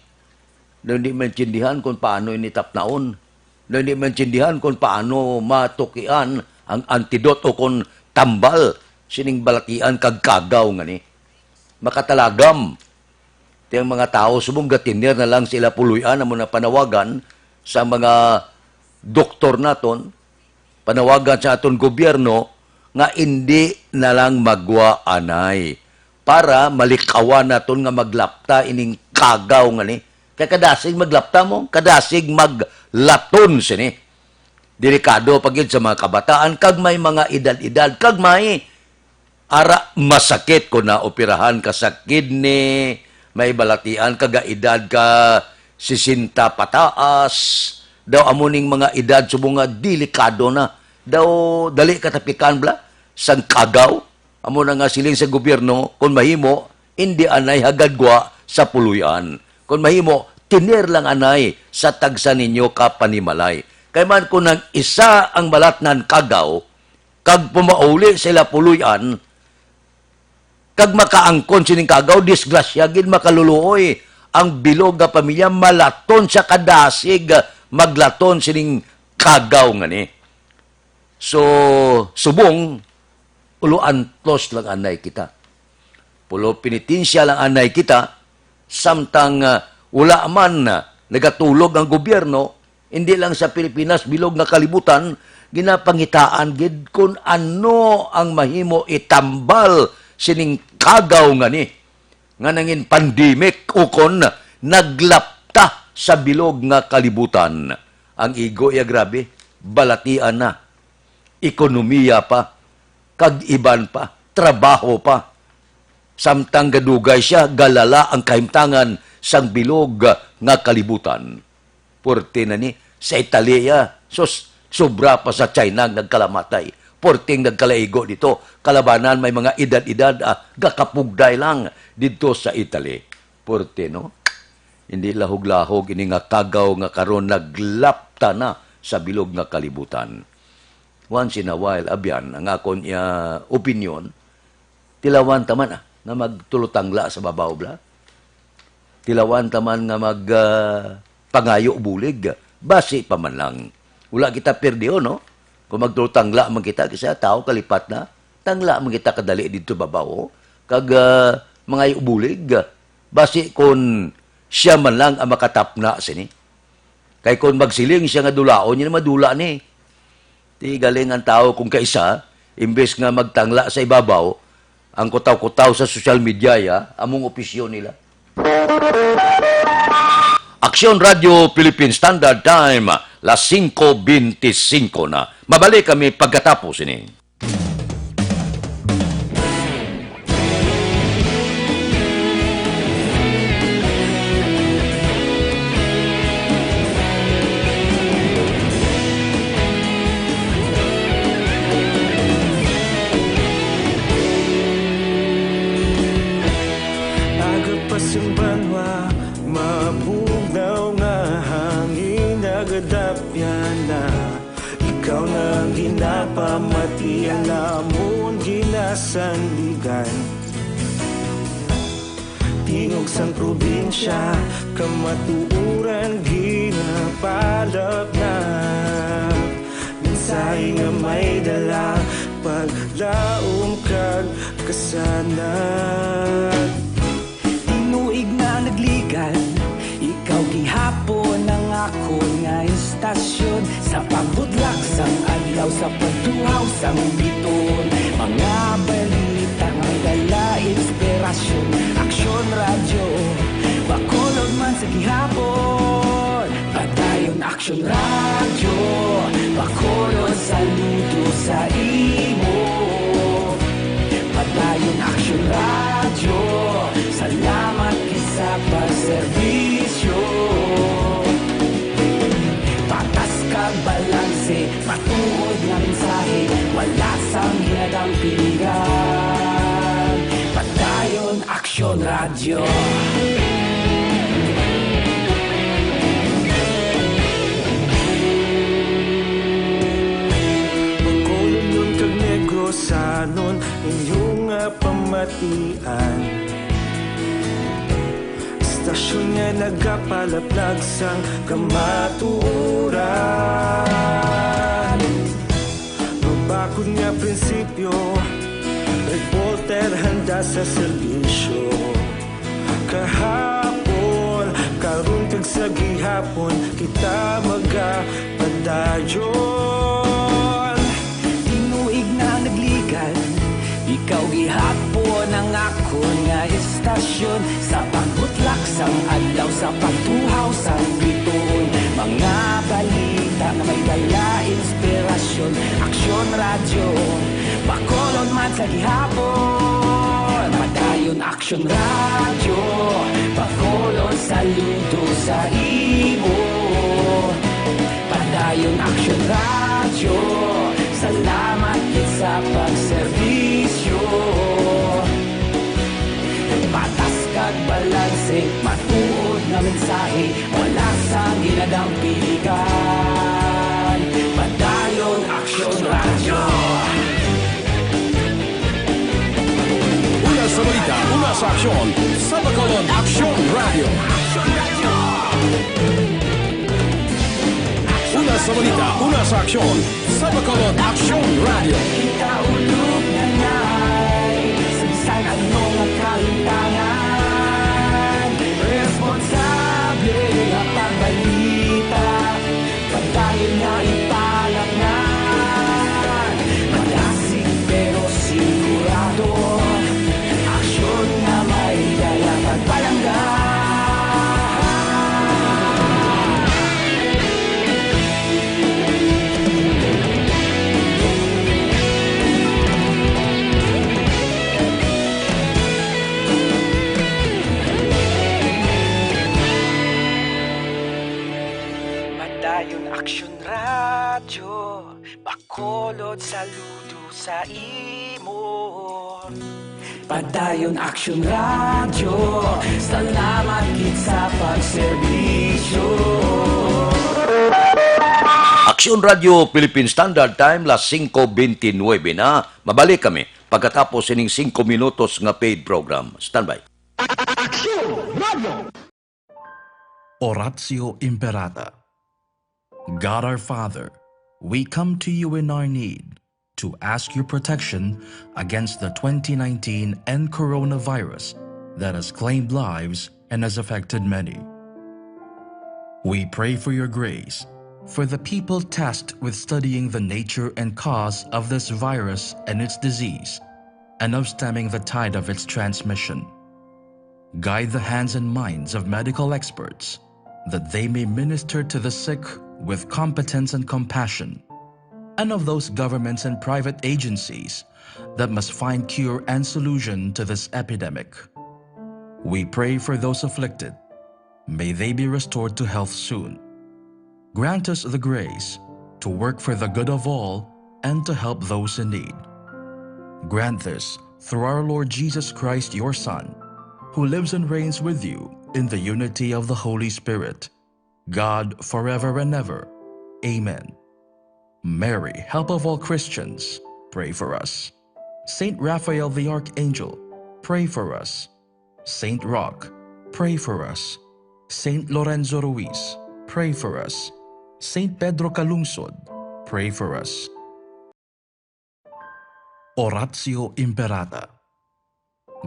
Hindi maintindihan kung paano initapnaon. Hindi maintindihan kung paano matukian ang antidote o kung tambal sining balatian kag kagaw nga ni. Makatalagam. Tiyang mga tao subong gatinir na lang sila puluyan na muna panawagan sa mga doktor naton, panawagan sa aton gobyerno nga hindi na lang magwa anay para malikawan naton nga maglapta ining kagaw nga ni. Kaya kadasig maglapta mo, kadasig maglaton sini. Delikado pagid sa mga kabataan, kag may mga edad-edad, kag may ara masakit kung naoperahan ka sa kidney, may balatian kag edad ka 60 pataas, daw amuning mga edad subong nga delikado na, daw dali katapikan bla sang kagaw, amo na nga siling sa gobyerno, kung mahimo, hindi anay hagadwa sa puluyan. Kung mahimo, tinir lang anay sa tagsa ninyo ka panimalay. Kaya man kung nag-isa ang balatnan kagaw, kag pumauli sila puluyan, kag makaangkon sining kagaw, disgrasya, gid makaluluoy. Ang bilog nga pamilya, malaton sa kadasig, maglaton sining kagaw nga ni. So, subong, uluantos lang anay kita. Pulo pinitinsya lang anay kita, samtang wala man nagatulog ang gobyerno, hindi lang sa Pilipinas, bilog nga kalibutan, ginapangitaan gid kung ano ang mahimo itambal sining kagaw nga ni. Nga nangin pandemic o kon naglapta sa bilog nga kalibutan. Ang igo ya grabe, balatian na. Ekonomiya pa, kag-iban pa, trabaho pa. Samtang gadugay siya, galala ang kahimtangan sang bilog nga kalibutan. Porte na ni, sa Italia, sobra pa sa China nagkalamatay. Porting nagkalaigo dito. Kalabanan may mga edad-edad, gakapugday lang dito sa Italy. Porte, no? Hindi lahog-lahog, ini nga kagaw nga karon naglapta na sa bilog nga kalibutan. Once in a while, abyan, ang akon opinion, tilawan taman nga magtulutangla sa babaw bla. Tilawan taman nga pangayo bulig. Basi pa man lang. Wala kita perdiyo, no? Kung magtulutangla man kita, kasi tao kalipat na, tangla man kita kadali dito babaw. Kag mga ubulig, basi kung siya man lang ang makatapna sini. Kay kung magsiling siya nga dulaon, yun madula ni. Di galing ang tao kung kaisa, imbes nga magtangla sa ibabaw, ang kutaw-kutaw sa social media, among opisyon nila. Aksyon Radio Philippine Standard Time, las 5:25 na. Mabalik kami pagkatapos ini. pamati namon ginasandigan. Tingog sang probinsya, kamatuuran ginapalap na. Minsay nga may dala, paglaom kag kasanag. Tinuig na nagligan, ikaw gihapon ang ako nga istasyon. Sa pagbudlak sang adlaw, sa pagtuhaw sang biton. Mga balita nga dala inspirasyon. Aksyon radyo, bakolod man sa gihapon. Padayon Aksyon radyo, bakolod saludo sa imo. Padayon Aksyon radyo, salamat sa pagserbisyo. Patas kag balanse, matuod nga mensahe, wala sang hinadang piligan. Padayon Aksyon radyo. Pagkolon yun kag negrosanon, inyong pamatian. Istasyon nga nagapalaplag sang kamatuuran. Mabakod nga prinsipyo, reporter handa sa serbisyo. Kahapon, karon kag sa gihapon, kita magapadayon. Tinuig na nagligan, ikaw gihapon ang ako nga istasyon. Sa pagbutlak sang adlaw, sa pagtuhaw sang biton. Mga balita na may dala inspirasyon. Aksyon radyo, bakolon man sa gihapon. Padayon Aksyon radyo, bakolon saludo sa imo. Padayon Aksyon radyo, salamat sa pagserbisyo. Patas kag balanse, matuod na mensahe, wala sang ginadang piligan. Padayon Aksyon radyo. Una sa balita, una sa aksyon, sa bakolod Aksyon Radio. Una sa balita, una sa aksyon, sa bakolod Aksyon Radio. Kita ulog na ngay, sa bisan anong kalintangan. Responsable na pagbalita, padayon na ipalak na. Malasig pero sigurado, aksyon na may dala pagpalangga. Padayon Aksyon radyo, bakolod saludo sa imo. Padayon Aksyon radyo, salamat gid sa pagserbisyo. Aksyon Radio Philippine Standard Time, las 5:29 na. Mabalik kami pagkatapos ining 5 minutos nga paid program. Standby. Oratio Imperata. God our Father, we come to you in our need to ask your protection against the 2019 and coronavirus that has claimed lives and has affected many. We pray for your grace for the people tasked with studying the nature and cause of this virus and its disease, and of stemming the tide of its transmission. Guide the hands and minds of medical experts, that they may minister to the sick with competence and compassion, and of those governments and private agencies that must find cure and solution to this epidemic. We pray for those afflicted. May they be restored to health soon. Grant us the grace to work for the good of all and to help those in need. Grant this through our Lord Jesus Christ, your Son, who lives and reigns with you in the unity of the Holy Spirit, God forever and ever. Amen. Mary, help of all Christians, pray for us. Saint Raphael the Archangel, pray for us. Saint Roch, pray for us. Saint Lorenzo Ruiz, pray for us. Saint Pedro Calungsod, pray for us. Oratio Imperata.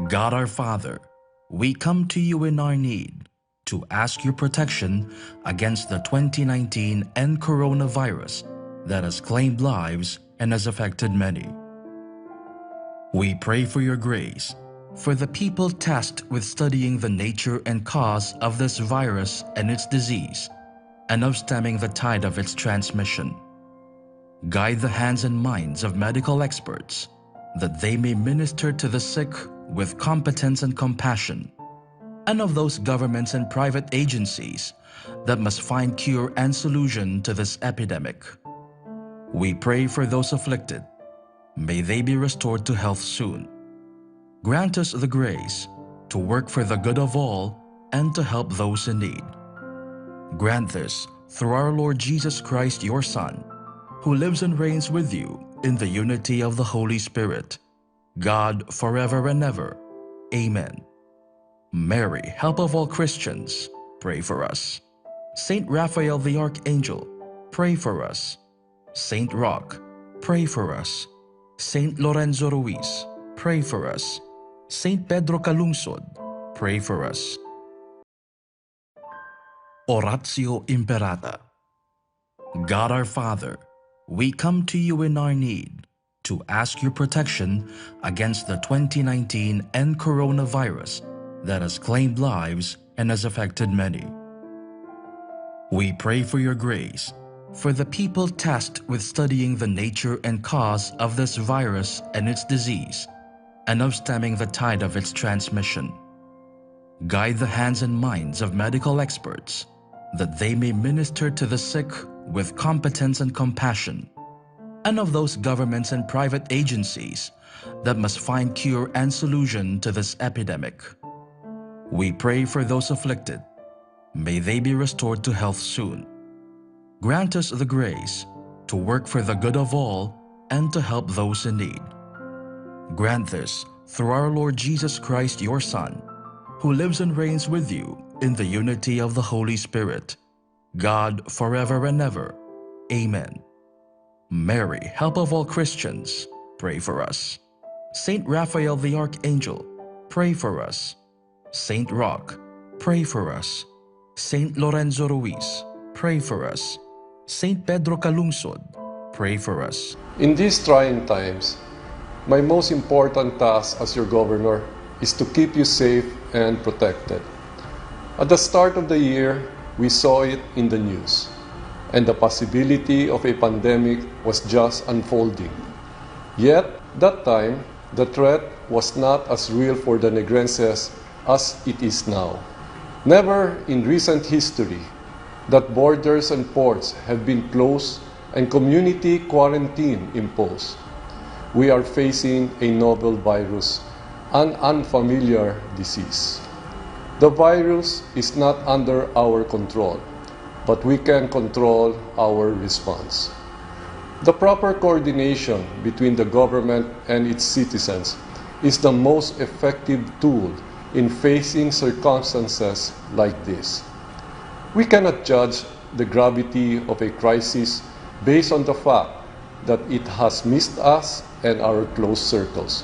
God our Father, we come to you in our need to ask your protection against the 2019 and coronavirus that has claimed lives and has affected many. We pray for your grace for the people tasked with studying the nature and cause of this virus and its disease, and of stemming the tide of its transmission. Guide the hands and minds of medical experts that they may minister to the sick with competence and compassion, and of those governments and private agencies that must find cure and solution to this epidemic. We pray for those afflicted. May they be restored to health soon. Grant us the grace to work for the good of all and to help those in need. Grant this through our Lord Jesus Christ, your Son, who lives and reigns with you in the unity of the Holy Spirit, God forever and ever. Amen. Mary, help of all Christians, pray for us. Saint Raphael the Archangel, pray for us. Saint Roch, pray for us. Saint Lorenzo Ruiz, pray for us. Saint Pedro Calungsod, pray for us. Oratio Imperata. God our Father, we come to you in our need to ask your protection against the 2019 and coronavirus that has claimed lives and has affected many. We pray for your grace for the people tasked with studying the nature and cause of this virus and its disease, and of stemming the tide of its transmission. Guide the hands and minds of medical experts that they may minister to the sick with competence and compassion, and of those governments and private agencies that must find cure and solution to this epidemic. We pray for those afflicted. May they be restored to health soon. Grant us the grace to work for the good of all and to help those in need. Grant this through our Lord Jesus Christ, your Son, who lives and reigns with you in the unity of the Holy Spirit, God forever and ever. Amen. Mary, help of all Christians, pray for us. Saint Raphael the Archangel, pray for us. Saint Roch, pray for us. Saint Lorenzo Ruiz, pray for us. Saint Pedro Calungsod, pray for us. In these trying times, my most important task as your governor is to keep you safe and protected. At the start of the year, we saw it in the news, and the possibility of a pandemic was just unfolding. Yet, that time, the threat was not as real for the Negrenses as it is now. Never in recent history that borders and ports have been closed and community quarantine imposed. We are facing a novel virus, an unfamiliar disease. The virus is not under our control, but we can control our response. The proper coordination between the government and its citizens is the most effective tool in facing circumstances like this. We cannot judge the gravity of a crisis based on the fact that it has missed us and our close circles.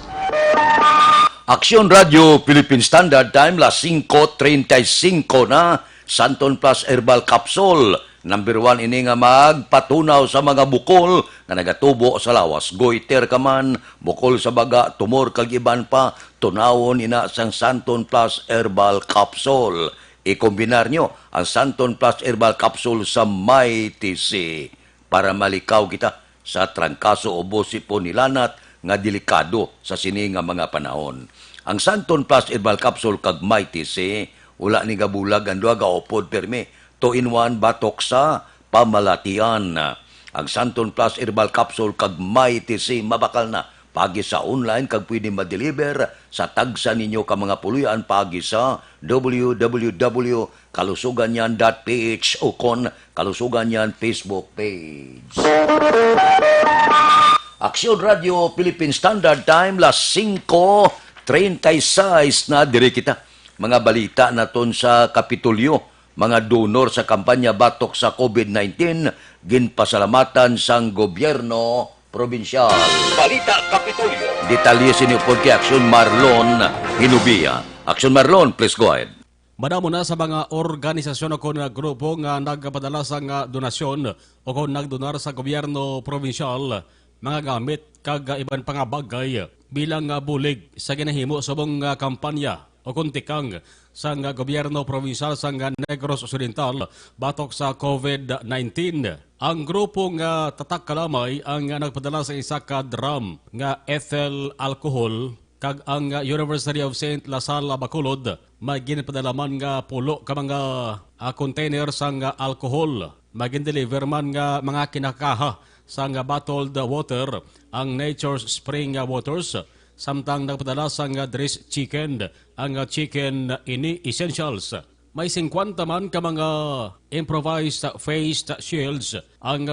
Aksyon Radio Philippine Standard Time, las 5:35 na, Santon Plus Herbal Capsule. Number 1 ini nga magpatunaw sa mga bukol nga nagatubo sa lawas. Goiter ka man, bukol sa baga, tumor kag iban pa, tunawon ina sang Santon Plus Herbal Capsule. I-kombinar nyo ang Santon Plus Herbal Capsule sa Mighty C para malikaw kita sa trangkaso o bosipon nilanat nga delikado sa sini nga mga panahon. Ang Santon Plus Herbal Capsule kag Mighty C, wala ni gabulag ang duha gaopod permi. 2-in-1 batok sa pamalatian. Ang Santon Plus Herbal Capsule kag Mighty C, mabakal na pagi sa online kag pwede ma-deliver sa tagsa ninyo ka mga puluyan pagi sa www.kalusuganyan.ph o kon Kalusuganyan Facebook page. Aksyon Radio Philippine Standard Time las 5:36 na dire kita. Mga balita naton sa Kapitolyo, mga donor sa kampanya batok sa COVID-19, ginpasalamatan sang gobyerno probinsyal. Balita Kapitolyo. Detalye sinupod kay Aksyon Marlon Hinubia. Aksyon Marlon, please go ahead. Madamo na sa mga organisasyon o kung grupo nga nagpadala sa donasyon o kung nagdonar sa gobyerno probinsyal, mga gamit kag iban pang bagay bilang bulig sa ginahimo sa mga kampanya o kuntikang sa gobyerno probinsyal sa Negros Occidental batok sa COVID-19. Ang grupo nga tatak kalamay ang nagpadala sa isa ka drum nga ethyl alcohol kag ang University of St. La Salle Bacolod may ginpadalaman nga pulo ka mga container sang alcohol. Magin-deliver man nga mga kinakaha sang bottled water ang Nature's Spring Waters, samtang nagpadala sang dress chicken ang chicken ini essentials. May 50 man ka mga improvised face shields ang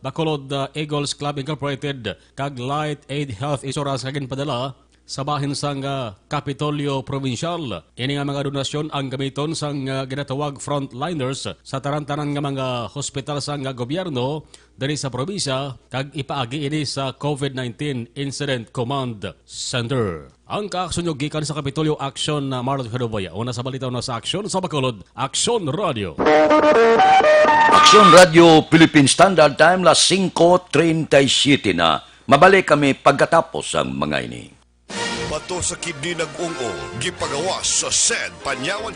Bacolod Eagles Club Incorporated kag Light Aid Health Insurance kagin padala sa bahin sang Kapitolyo Provincial. Ini nga mga donasyon ang gamiton sang ginatawag frontliners sa tarantanan nga mga hospital sang gobyerno dali sa probinsya kag ipaagi ini sa COVID-19 Incident Command Center. Ang kaaksyon nyo gikan sa Kapitolyo Aksyon na Marlon Hinubia. Una sa balita na sa Aksyon sa Bacolod, Aksyon Radio. Aksyon Radio Philippine Standard Time las 5:37 na. Mabalik kami pagkatapos ang mga ini. Bato sa kidney nag-ungo, gipagawas sa SED Panyawan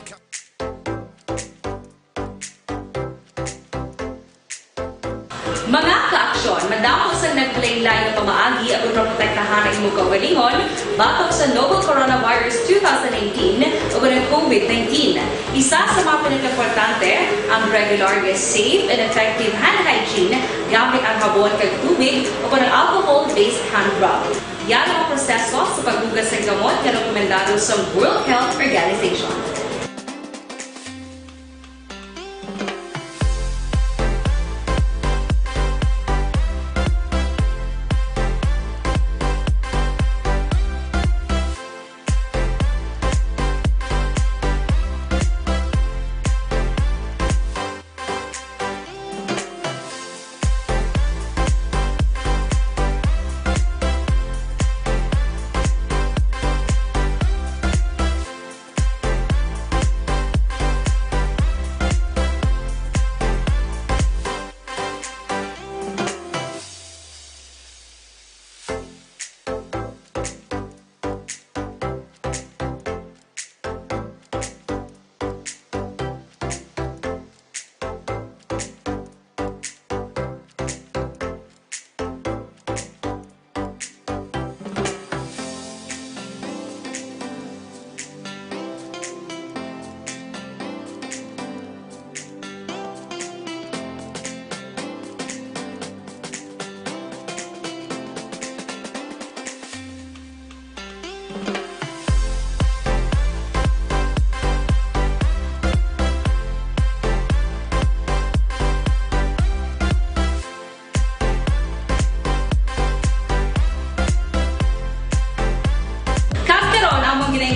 Mga kaaksyon, madamo sa naglaylay na pamaagi at protektahan ang imong kaugalingon batok sa novel coronavirus 2018 o ng COVID-19. Isa sa mga pinaka-importante ang regular, safe, and effective hand hygiene gamit ang habon kag tubig o ng alcohol-based hand rub. Yan ang proseso sa paghugas ng gamot na rekomendado sa World Health Organization.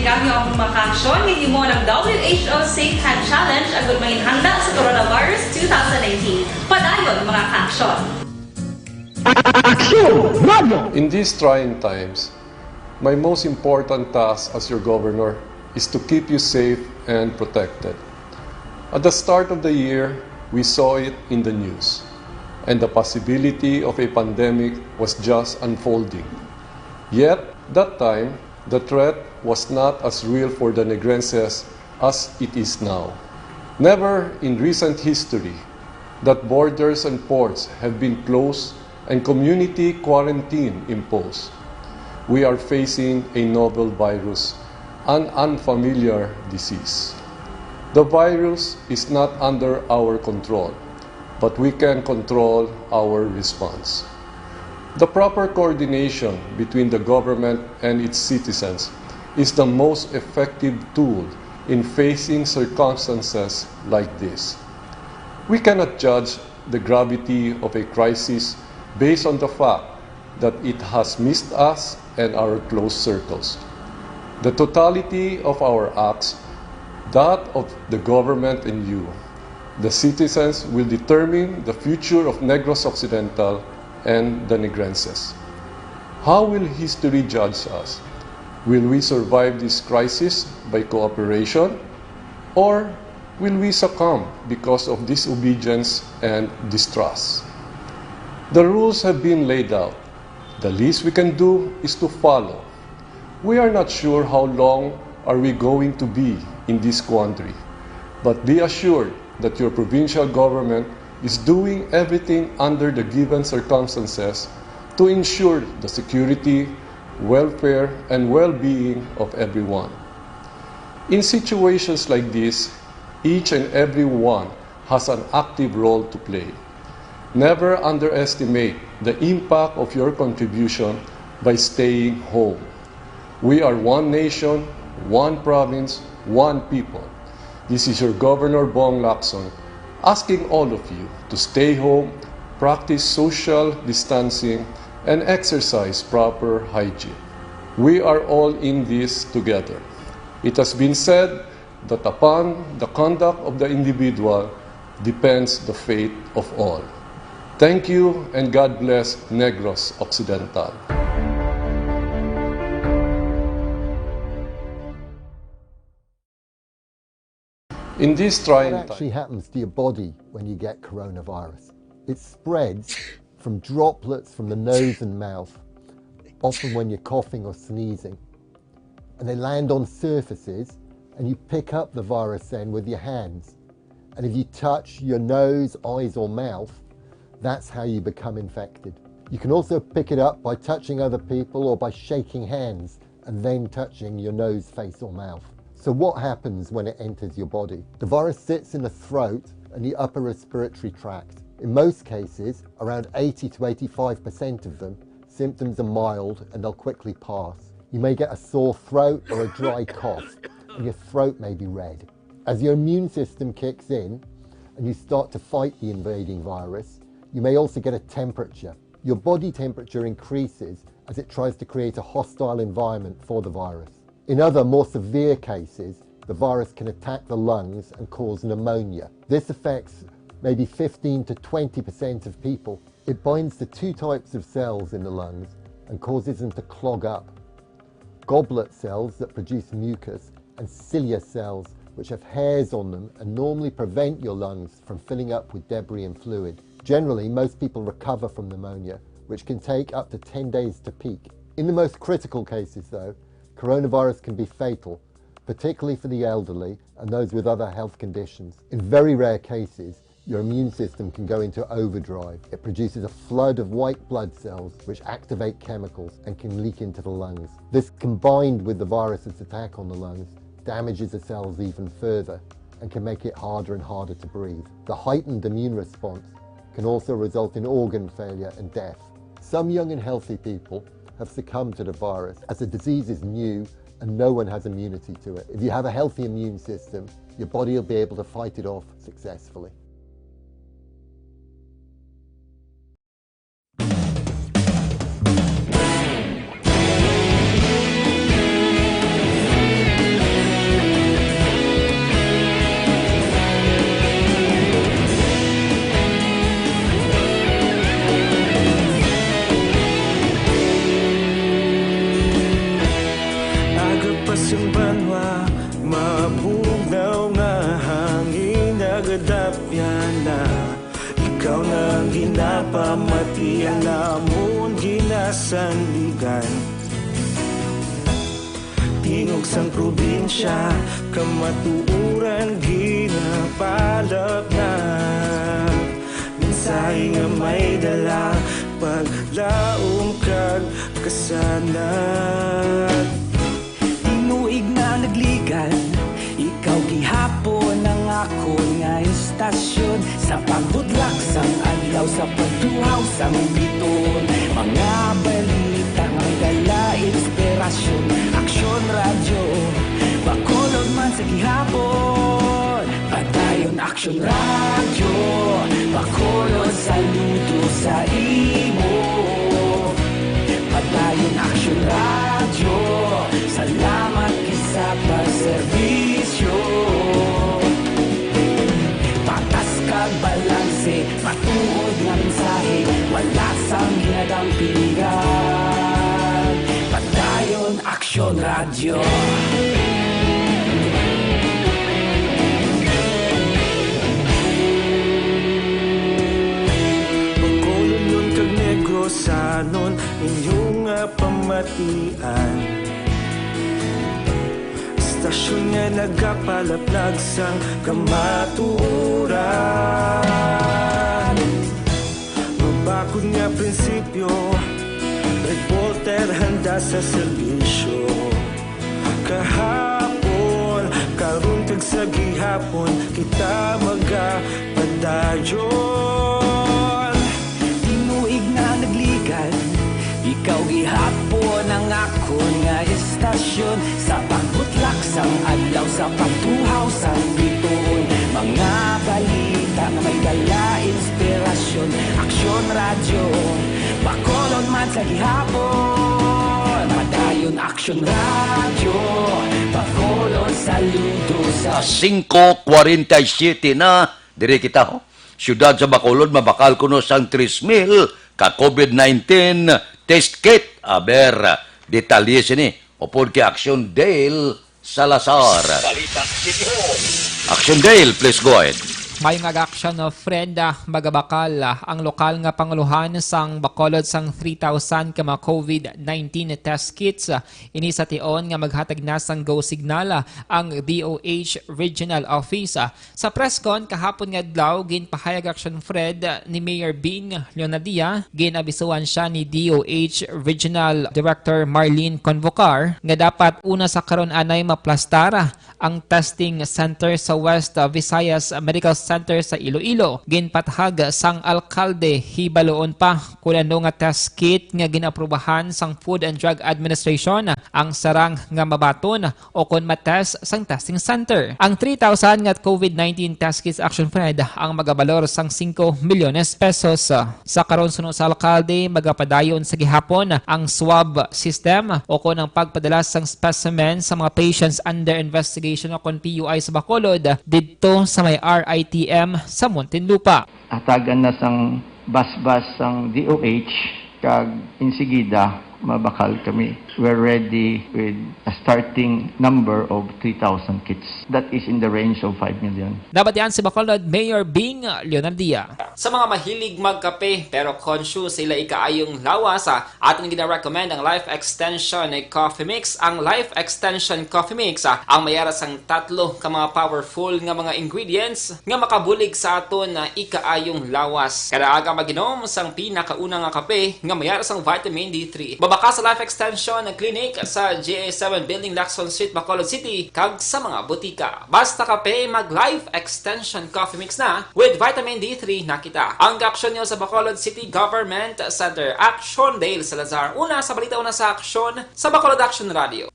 Gamyo ang makaksyon ng mo ng WHO Safe Hand Challenge agad may handa sa coronavirus 2019. Padayon mga kaaksyon. In these trying times, my most important task as your governor is to keep you safe and protected. At the start of the year, we saw it in the news, and the possibility of a pandemic was just unfolding. Yet, that time, the threat was not as real for the Negrenses as it is now. Never in recent history that borders and ports have been closed and community quarantine imposed. We are facing a novel virus, an unfamiliar disease. The virus is not under our control, but we can control our response. The proper coordination between the government and its citizens is the most effective tool in facing circumstances like this. We cannot judge the gravity of a crisis based on the fact that it has missed us and our close circles. The totality of our acts, that of the government and you, the citizens, will determine the future of Negros Occidental and the Negrenses. How will history judge us? Will we survive this crisis by cooperation, or will we succumb because of disobedience and distrust? The rules have been laid out. The least we can do is to follow. We are not sure how long are we going to be in this quandary, but be assured that your provincial government is doing everything under the given circumstances to ensure the security, welfare, and well-being of everyone. In situations like this, each and every one has an active role to play. Never underestimate the impact of your contribution by staying home. We are one nation, one province, one people. This is your Governor Bong Lacson asking all of you to stay home, practice social distancing, and exercise proper hygiene. We are all in this together. It has been said that upon the conduct of the individual depends the fate of all. Thank you, and God bless Negros Occidental. In this trying What actually happens to your body when you get coronavirus? It spreads from droplets from the nose and mouth, often when you're coughing or sneezing. And they land on surfaces, and you pick up the virus then with your hands. And if you touch your nose, eyes, or mouth, that's how you become infected. You can also pick it up by touching other people or by shaking hands and then touching your nose, face, or mouth. So what happens when it enters your body? The virus sits in the throat and the upper respiratory tract. In most cases, around 80 to 85% of them, symptoms are mild and they'll quickly pass. You may get a sore throat or a dry cough, and your throat may be red. As your immune system kicks in and you start to fight the invading virus, you may also get a temperature. Your body temperature increases as it tries to create a hostile environment for the virus. In other, more severe cases, the virus can attack the lungs and cause pneumonia. This affects maybe 15 to 20% of people. It binds to two types of cells in the lungs and causes them to clog up. Goblet cells that produce mucus and cilia cells which have hairs on them and normally prevent your lungs from filling up with debris and fluid. Generally, most people recover from pneumonia, which can take up to 10 days to peak. In the most critical cases though, coronavirus can be fatal, particularly for the elderly and those with other health conditions. In very rare cases, your immune system can go into overdrive. It produces a flood of white blood cells which activate chemicals and can leak into the lungs. This, combined with the virus's attack on the lungs, damages the cells even further and can make it harder and harder to breathe. The heightened immune response can also result in organ failure and death. Some young and healthy people have succumbed to the virus as the disease is new and no one has immunity to it. If you have a healthy immune system, your body will be able to fight it off successfully. Ikaw na ginapamatian namon ginasandigan. Tingog sang probinsya kamatuuran ginapalap na. Mensahe nga may dala paglaom kag kasanat. Tinuig na nagligan, ikaw gihapon ang ako nga istasyon sa pagbudlak sang adlaw sa pagduhaw sang biton. Mga radyo, Bacolod saludo sa imo. Padayon Aksyon radyo, salamat kisa pagserbisyo. Patas kag balanse, matuod nga mensahe, wala sang ginadampingan. Padayon Aksyon radyo. Sanon inyong pamatian, istasyon nga nagapalaplag sang kamatuuran. Mabakod nga prinsipyo, reporter handa sa serbisyo. Kahapon, karon kag sa gihapon, kita magapadayon. Tinuig na nagligan, ikaw gihapon ang akon nga istasyon. Sa pagbutlak sang adlaw, sa pagtuhaw sang bituon, mga balita nga may dala inspirasyon. Aksyon radyo, Bacolod man sa gihapon. Padayon Aksyon radyo, Bacolod saludo sa 5:47 na, dire kita ho. Siyudad sa Bacolod, mabakal kuno sang 3,000 ka COVID-19 test kit. Aber, detalye sini. Upod kay Aksyon Dale Salazar. Aksyon Dale, please go ahead. Mayong ag-aksyon friend, magabakal ang lokal nga panguluhan sang Bacolod sang 3,000 ka mga COVID-19 test kits. Ini sa tion nga maghatag na sang go signal ang DOH Regional Office. Sa press con kahapon nga adlaw, ginpahayag aksyon Fred ni Mayor Bing Leonadia, ginabisuan siya ni DOH Regional Director Marlene Convocar nga dapat una sa karon anay maplastara ang testing center sa West Visayas Medical Center sa Iloilo. Ginpatahag sang alkalde hibaloon pa kulano nga test kit nga ginaprubahan sang Food and Drug Administration ang sarang nga mabaton o kon matest sang testing center. Ang 3,000 nga COVID-19 test kits action Fred ang magabalor sang 5 milyones pesos. Sa karon sunod sa alkalde magapadayon sa gihapon ang swab system o kon ang pagpadala sang specimen sa mga patients under investigation o kon PUI sa Bacolod didto sa may RITM sa Muntinlupa. Hatagan na sang bas-bas sang DOH kag insigida mabakal kami. We're ready with a starting number of 3,000 kits. That is in the range of 5 million. Nabatian si Bacolod Mayor Bing Leonadia. Sa mga mahilig magkape pero conscious sila ikaayong lawas, atin gina-recommend ang Life Extension Coffee Mix. Ang Life Extension Coffee Mix ang mayara sang tatlo ka mga powerful nga mga ingredients nga makabulig sa aton na ikaayong lawas. Kada aga maginom sang pinakauna nga kape nga mayara sang vitamin D3. Babaka sa Life Extension Clinic sa GA7 Building, Lacson Street, Bacolod City, kag sa mga butika. Basta kape, mag Life Extension Coffee Mix na with vitamin D3 na kita. Ang aksyon nyo sa Bacolod City Government Center. Aksyon Dale Salazar. Una sa balita, una sa aksyon sa Bacolod Aksyon Radio.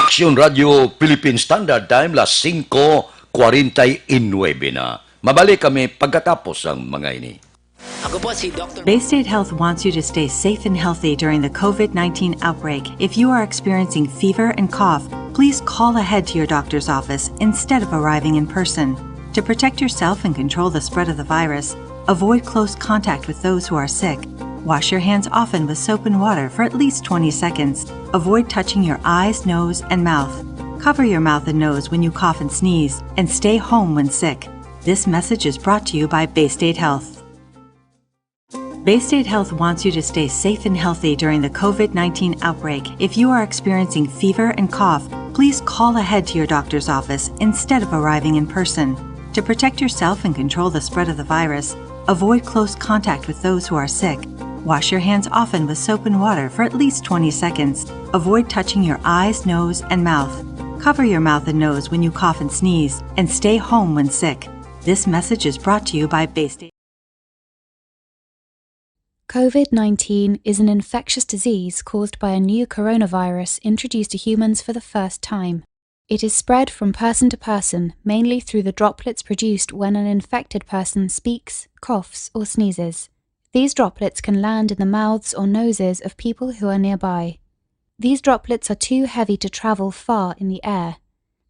Aksyon Radio Philippine Standard Time, las 5:49 na. Mabalik kami pagkatapos ang mga ini. Baystate Health wants you to stay safe and healthy during the COVID-19 outbreak. If you are experiencing fever and cough, please call ahead to your doctor's office instead of arriving in person. To protect yourself and control the spread of the virus, avoid close contact with those who are sick. Wash your hands often with soap and water for at least 20 seconds. Avoid touching your eyes, nose, and mouth. Cover your mouth and nose when you cough and sneeze, and stay home when sick. This message is brought to you by Baystate Health. Baystate Health wants you to stay safe and healthy during the COVID-19 outbreak. If you are experiencing fever and cough, please call ahead to your doctor's office instead of arriving in person. To protect yourself and control the spread of the virus, avoid close contact with those who are sick. Wash your hands often with soap and water for at least 20 seconds. Avoid touching your eyes, nose, and mouth. Cover your mouth and nose when you cough and sneeze, and stay home when sick. This message is brought to you by Baystate. COVID-19 is an infectious disease caused by a new coronavirus introduced to humans for the first time. It is spread from person to person, mainly through the droplets produced when an infected person speaks, coughs, or sneezes. These droplets can land in the mouths or noses of people who are nearby. These droplets are too heavy to travel far in the air.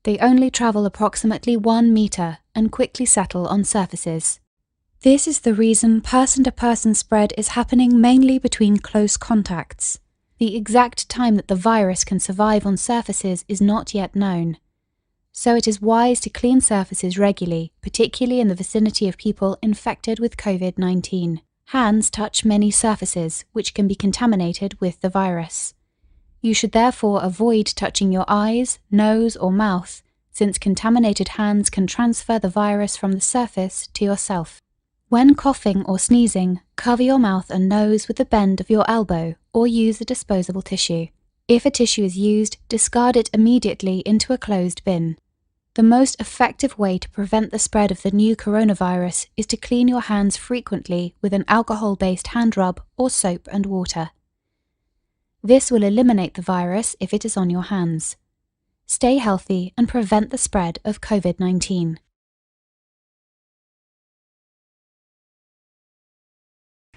They only travel approximately 1 meter and quickly settle on surfaces. This is the reason person-to-person spread is happening mainly between close contacts. The exact time that the virus can survive on surfaces is not yet known. So it is wise to clean surfaces regularly, particularly in the vicinity of people infected with COVID-19. Hands touch many surfaces, which can be contaminated with the virus. You should therefore avoid touching your eyes, nose, or mouth, since contaminated hands can transfer the virus from the surface to yourself. When coughing or sneezing, cover your mouth and nose with the bend of your elbow or use a disposable tissue. If a tissue is used, discard it immediately into a closed bin. The most effective way to prevent the spread of the new coronavirus is to clean your hands frequently with an alcohol-based hand rub or soap and water. This will eliminate the virus if it is on your hands. Stay healthy and prevent the spread of COVID-19.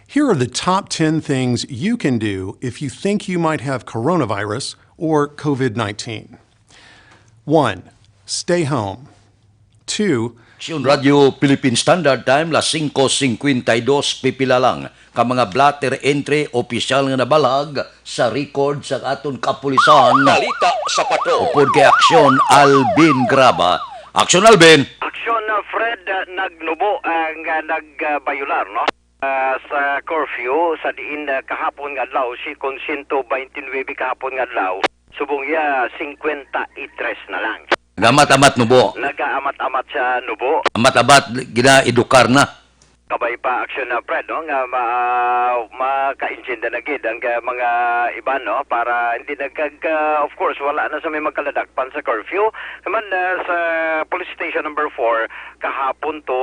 Here are the top 10 things you can do if you think you might have coronavirus or COVID-19. 1. Stay home. 2. Aksyon Radio Philippine Standard Time, las 5:52, pipila lang ka mga blatter entry opisyal nga nabalag sa record sa aton kapulisan. Balita sa pato. Upod kay Aksyon Alvin Graba. Aksyon Alvin. Aksyon Fred, nagnubo ang nagbayular, no? Sa curfew sa diin kahapon nga adlaw si kon 129 kahapon nga adlaw subong ya 53 na lang. Gamat-amat nubo. Nagaamat-amat sa nubo. Amat-amat gina-edukar na. Kabay pa Aksyon na Fred, no? Nga maka-insinda na gid ang mga iba, no? Para hindi of course, wala na sa may magkaladakpan sa curfew. Naman sa police station number 4, kahapon to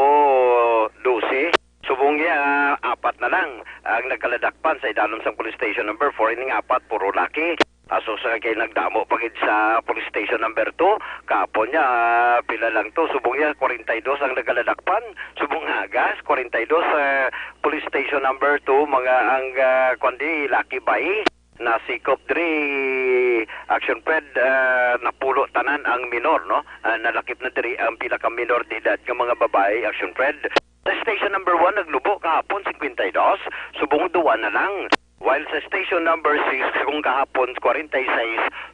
12. Subong ya, 4 na lang ang nagkaladakpan sa idalom sa police station number 4. Ining 4, puro laki. Aso sa kay nagdamo pagid sa police station number 2, kapon niya pila lang to, subong niya 42 ang nagaladakpan, subong hagas 42 sa police station number 2, mga ang kundi Lucky Bay nasikop diri Action Ped napulo tanan ang minor, no? Nalakip na diri ang pila ka minor de edad nga mga babae. Action Ped sa station number 1 naglubo kahapon 52, subong 2 na lang. While sa station number 6, kung kahapon 46,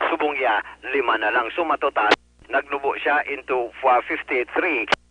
subong ya 5 na lang. So matotal, naglubo siya into 53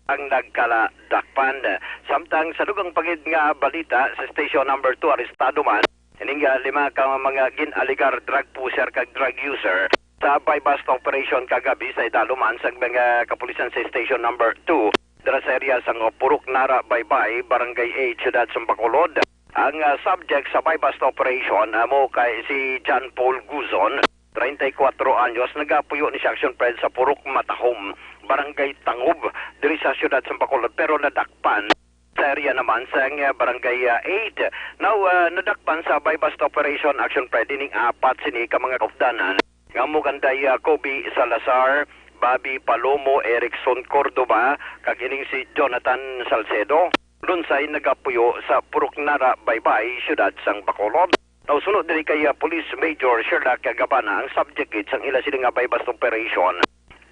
ang nagkaladakpan. Samtang sa lugang pagid nga balita, sa station number 2, arestado man, ining 5 ka mga ginaligar drug pusher kag drug user sa bypass operation kagabi sa idaluman sa mga kapulisan sa station number 2. Dara sa area sa Purok Nara, Baybay, Barangay 8, Ciudad Sampacolod. Ang subject sa bypass operation mo kay si John Paul Guzon, 34 anyos, nagapuyo ni Action Ped sa Purok Matahom, Barangay Tangub, diri sa Ciudad Sampacolod, pero nadakpan sa area naman sa Barangay 8. Now, nadakpan sa bypass operation Action Ped, ining 4 sini ka mga kaufdanan, nga mo kanday Kobe Salazar, Bobby Palomo, Erickson Cordoba, kag ining si Jonathan Salcedo. Doon sa nagapuyo sa Purok Nara, Baybay, Siyudad sang Bacolod. Now, sunod din kay Police Major Sherlock Gabana ang subject sa ila sining bypass operation.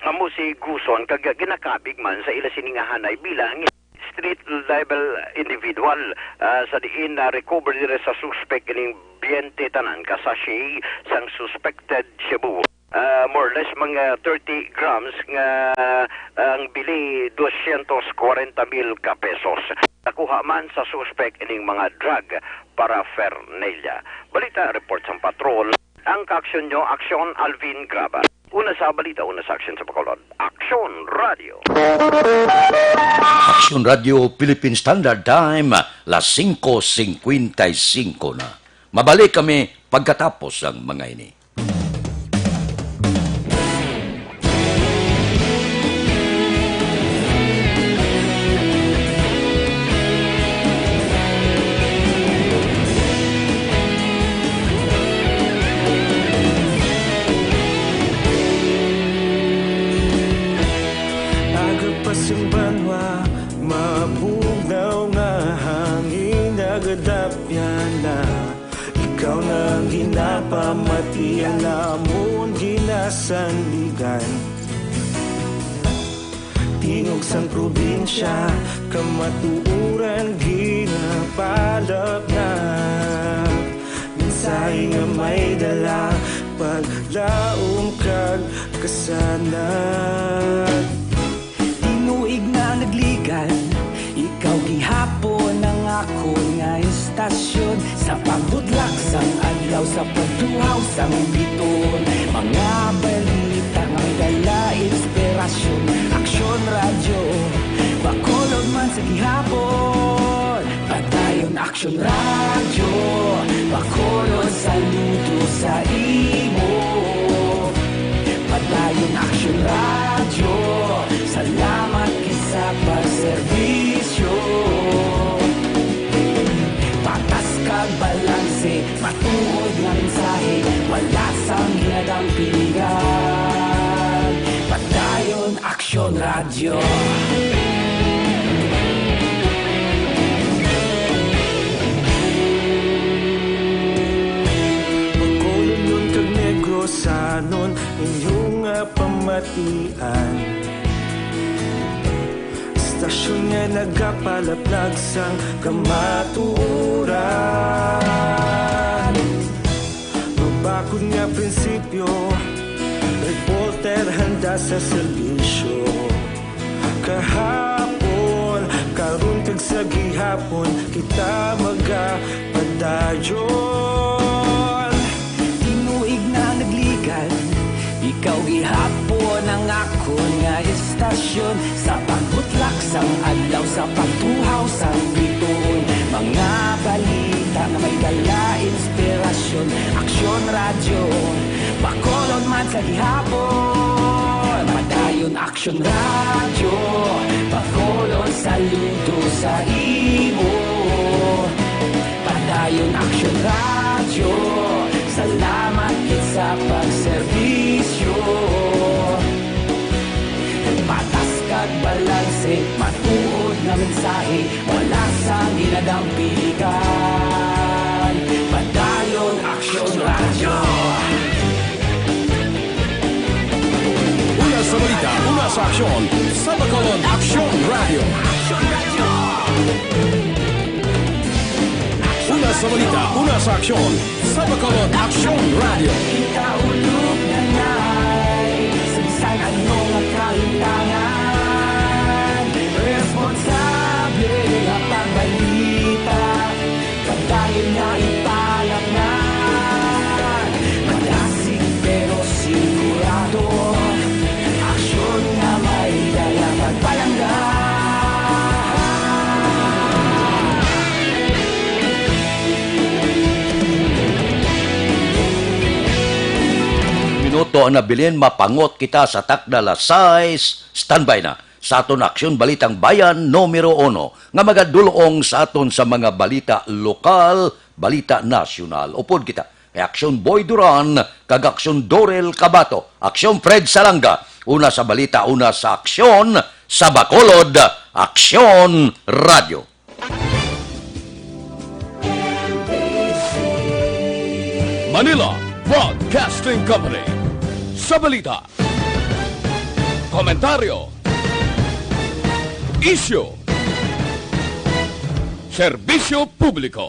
Amo si Guson kag ginakabig man sa ila sining hanay bilang street level individual sa diin na recover dire sa suspect kining 20 tanan ka sachet sang suspected shabu. More or less mga 30 grams nga ang bili 240,000 ka pesos. Nakuha man sa suspect ining mga drug paraphernalia. Balita, report sa patrol. Ang kaaksyon nyo, Aksyon Alvin Graba. Una sa balita, una sa aksyon sa Bacolod. Aksyon Radio. Aksyon Radio Philippine Standard Time, las 5:55 na. Mabalik kami pagkatapos ang mga ini. na ikaw nang ginapamatian namon ginasandigan. Tingog sang probinsya kamatuuran ginapalap na minsay nga may dala paglaom kag kasanag. Tinuig na nagligan ikaw gihapon ang ako nga istasyon sa pagbudlak sang adlaw sa pagtuhaw sang biton. Mga balita nga may dala inspirasyon. Aksyon radyo bakolod man sa gihapon. Padayon Aksyon radyo bakolod saludo sa imo. Padayon Aksyon radyo salamat kisa pagserbisyo. Patas kag balanse matuod nga mensahe wala sang hinadang piligan. Padayon Aksyon radyo. Pagkolon nun kag negro sanon inyong pamatian. Istasyon nga nagapalaplag sang kamatuuran. Mabakod nga prinsipyo, reporter handa sa serbisyo. Kahapon, karon kag sa gihapon, kita magapadayon. Tinuig na nagligan, ikaw gihapon ang ako nga istasyon sa pagbutlak sang adlaw sa pagtuhaw sang biton. Mga balita na may dala inspirasyon. Aksyon radyo bakolod man sa gihapon. Padayon Aksyon radyo bakolod saludo sa imo. Padayon Aksyon radyo salamat sa pagserbisyo. Patas kag balanse matuod na mensahe wala sang hinadang piligan. Padayon Aksyon radyo. Una sa balita, una sa aksyon, sa bakolod Aksyon Radio. Una sa balita, una sa aksyon, sa bakolod Aksyon Radio. Ikaulog na na'y sabisan ano nga kahintangan. Responsable nga pagbalita pagdayon na ipalap na. Malasig pero sigurado aksyon nga may dala pagpalangga. Minuto ang nabilin, mapangot kita sa takdala size. Standby na sa aton Aksyon Balitang Bayan numero 1 nga magadulong sa aton sa mga balita lokal, balita nasyonal. Upod kita kay Aksyon Boy Duran kag Aksyon Dorel Cabato, Aksyon Fred Salanga. Una sa balita, una sa aksyon, sa bakolod Aksyon Radio. Manila Broadcasting Company. Sa balita, komentaryo, isyu, serbisyo publiko.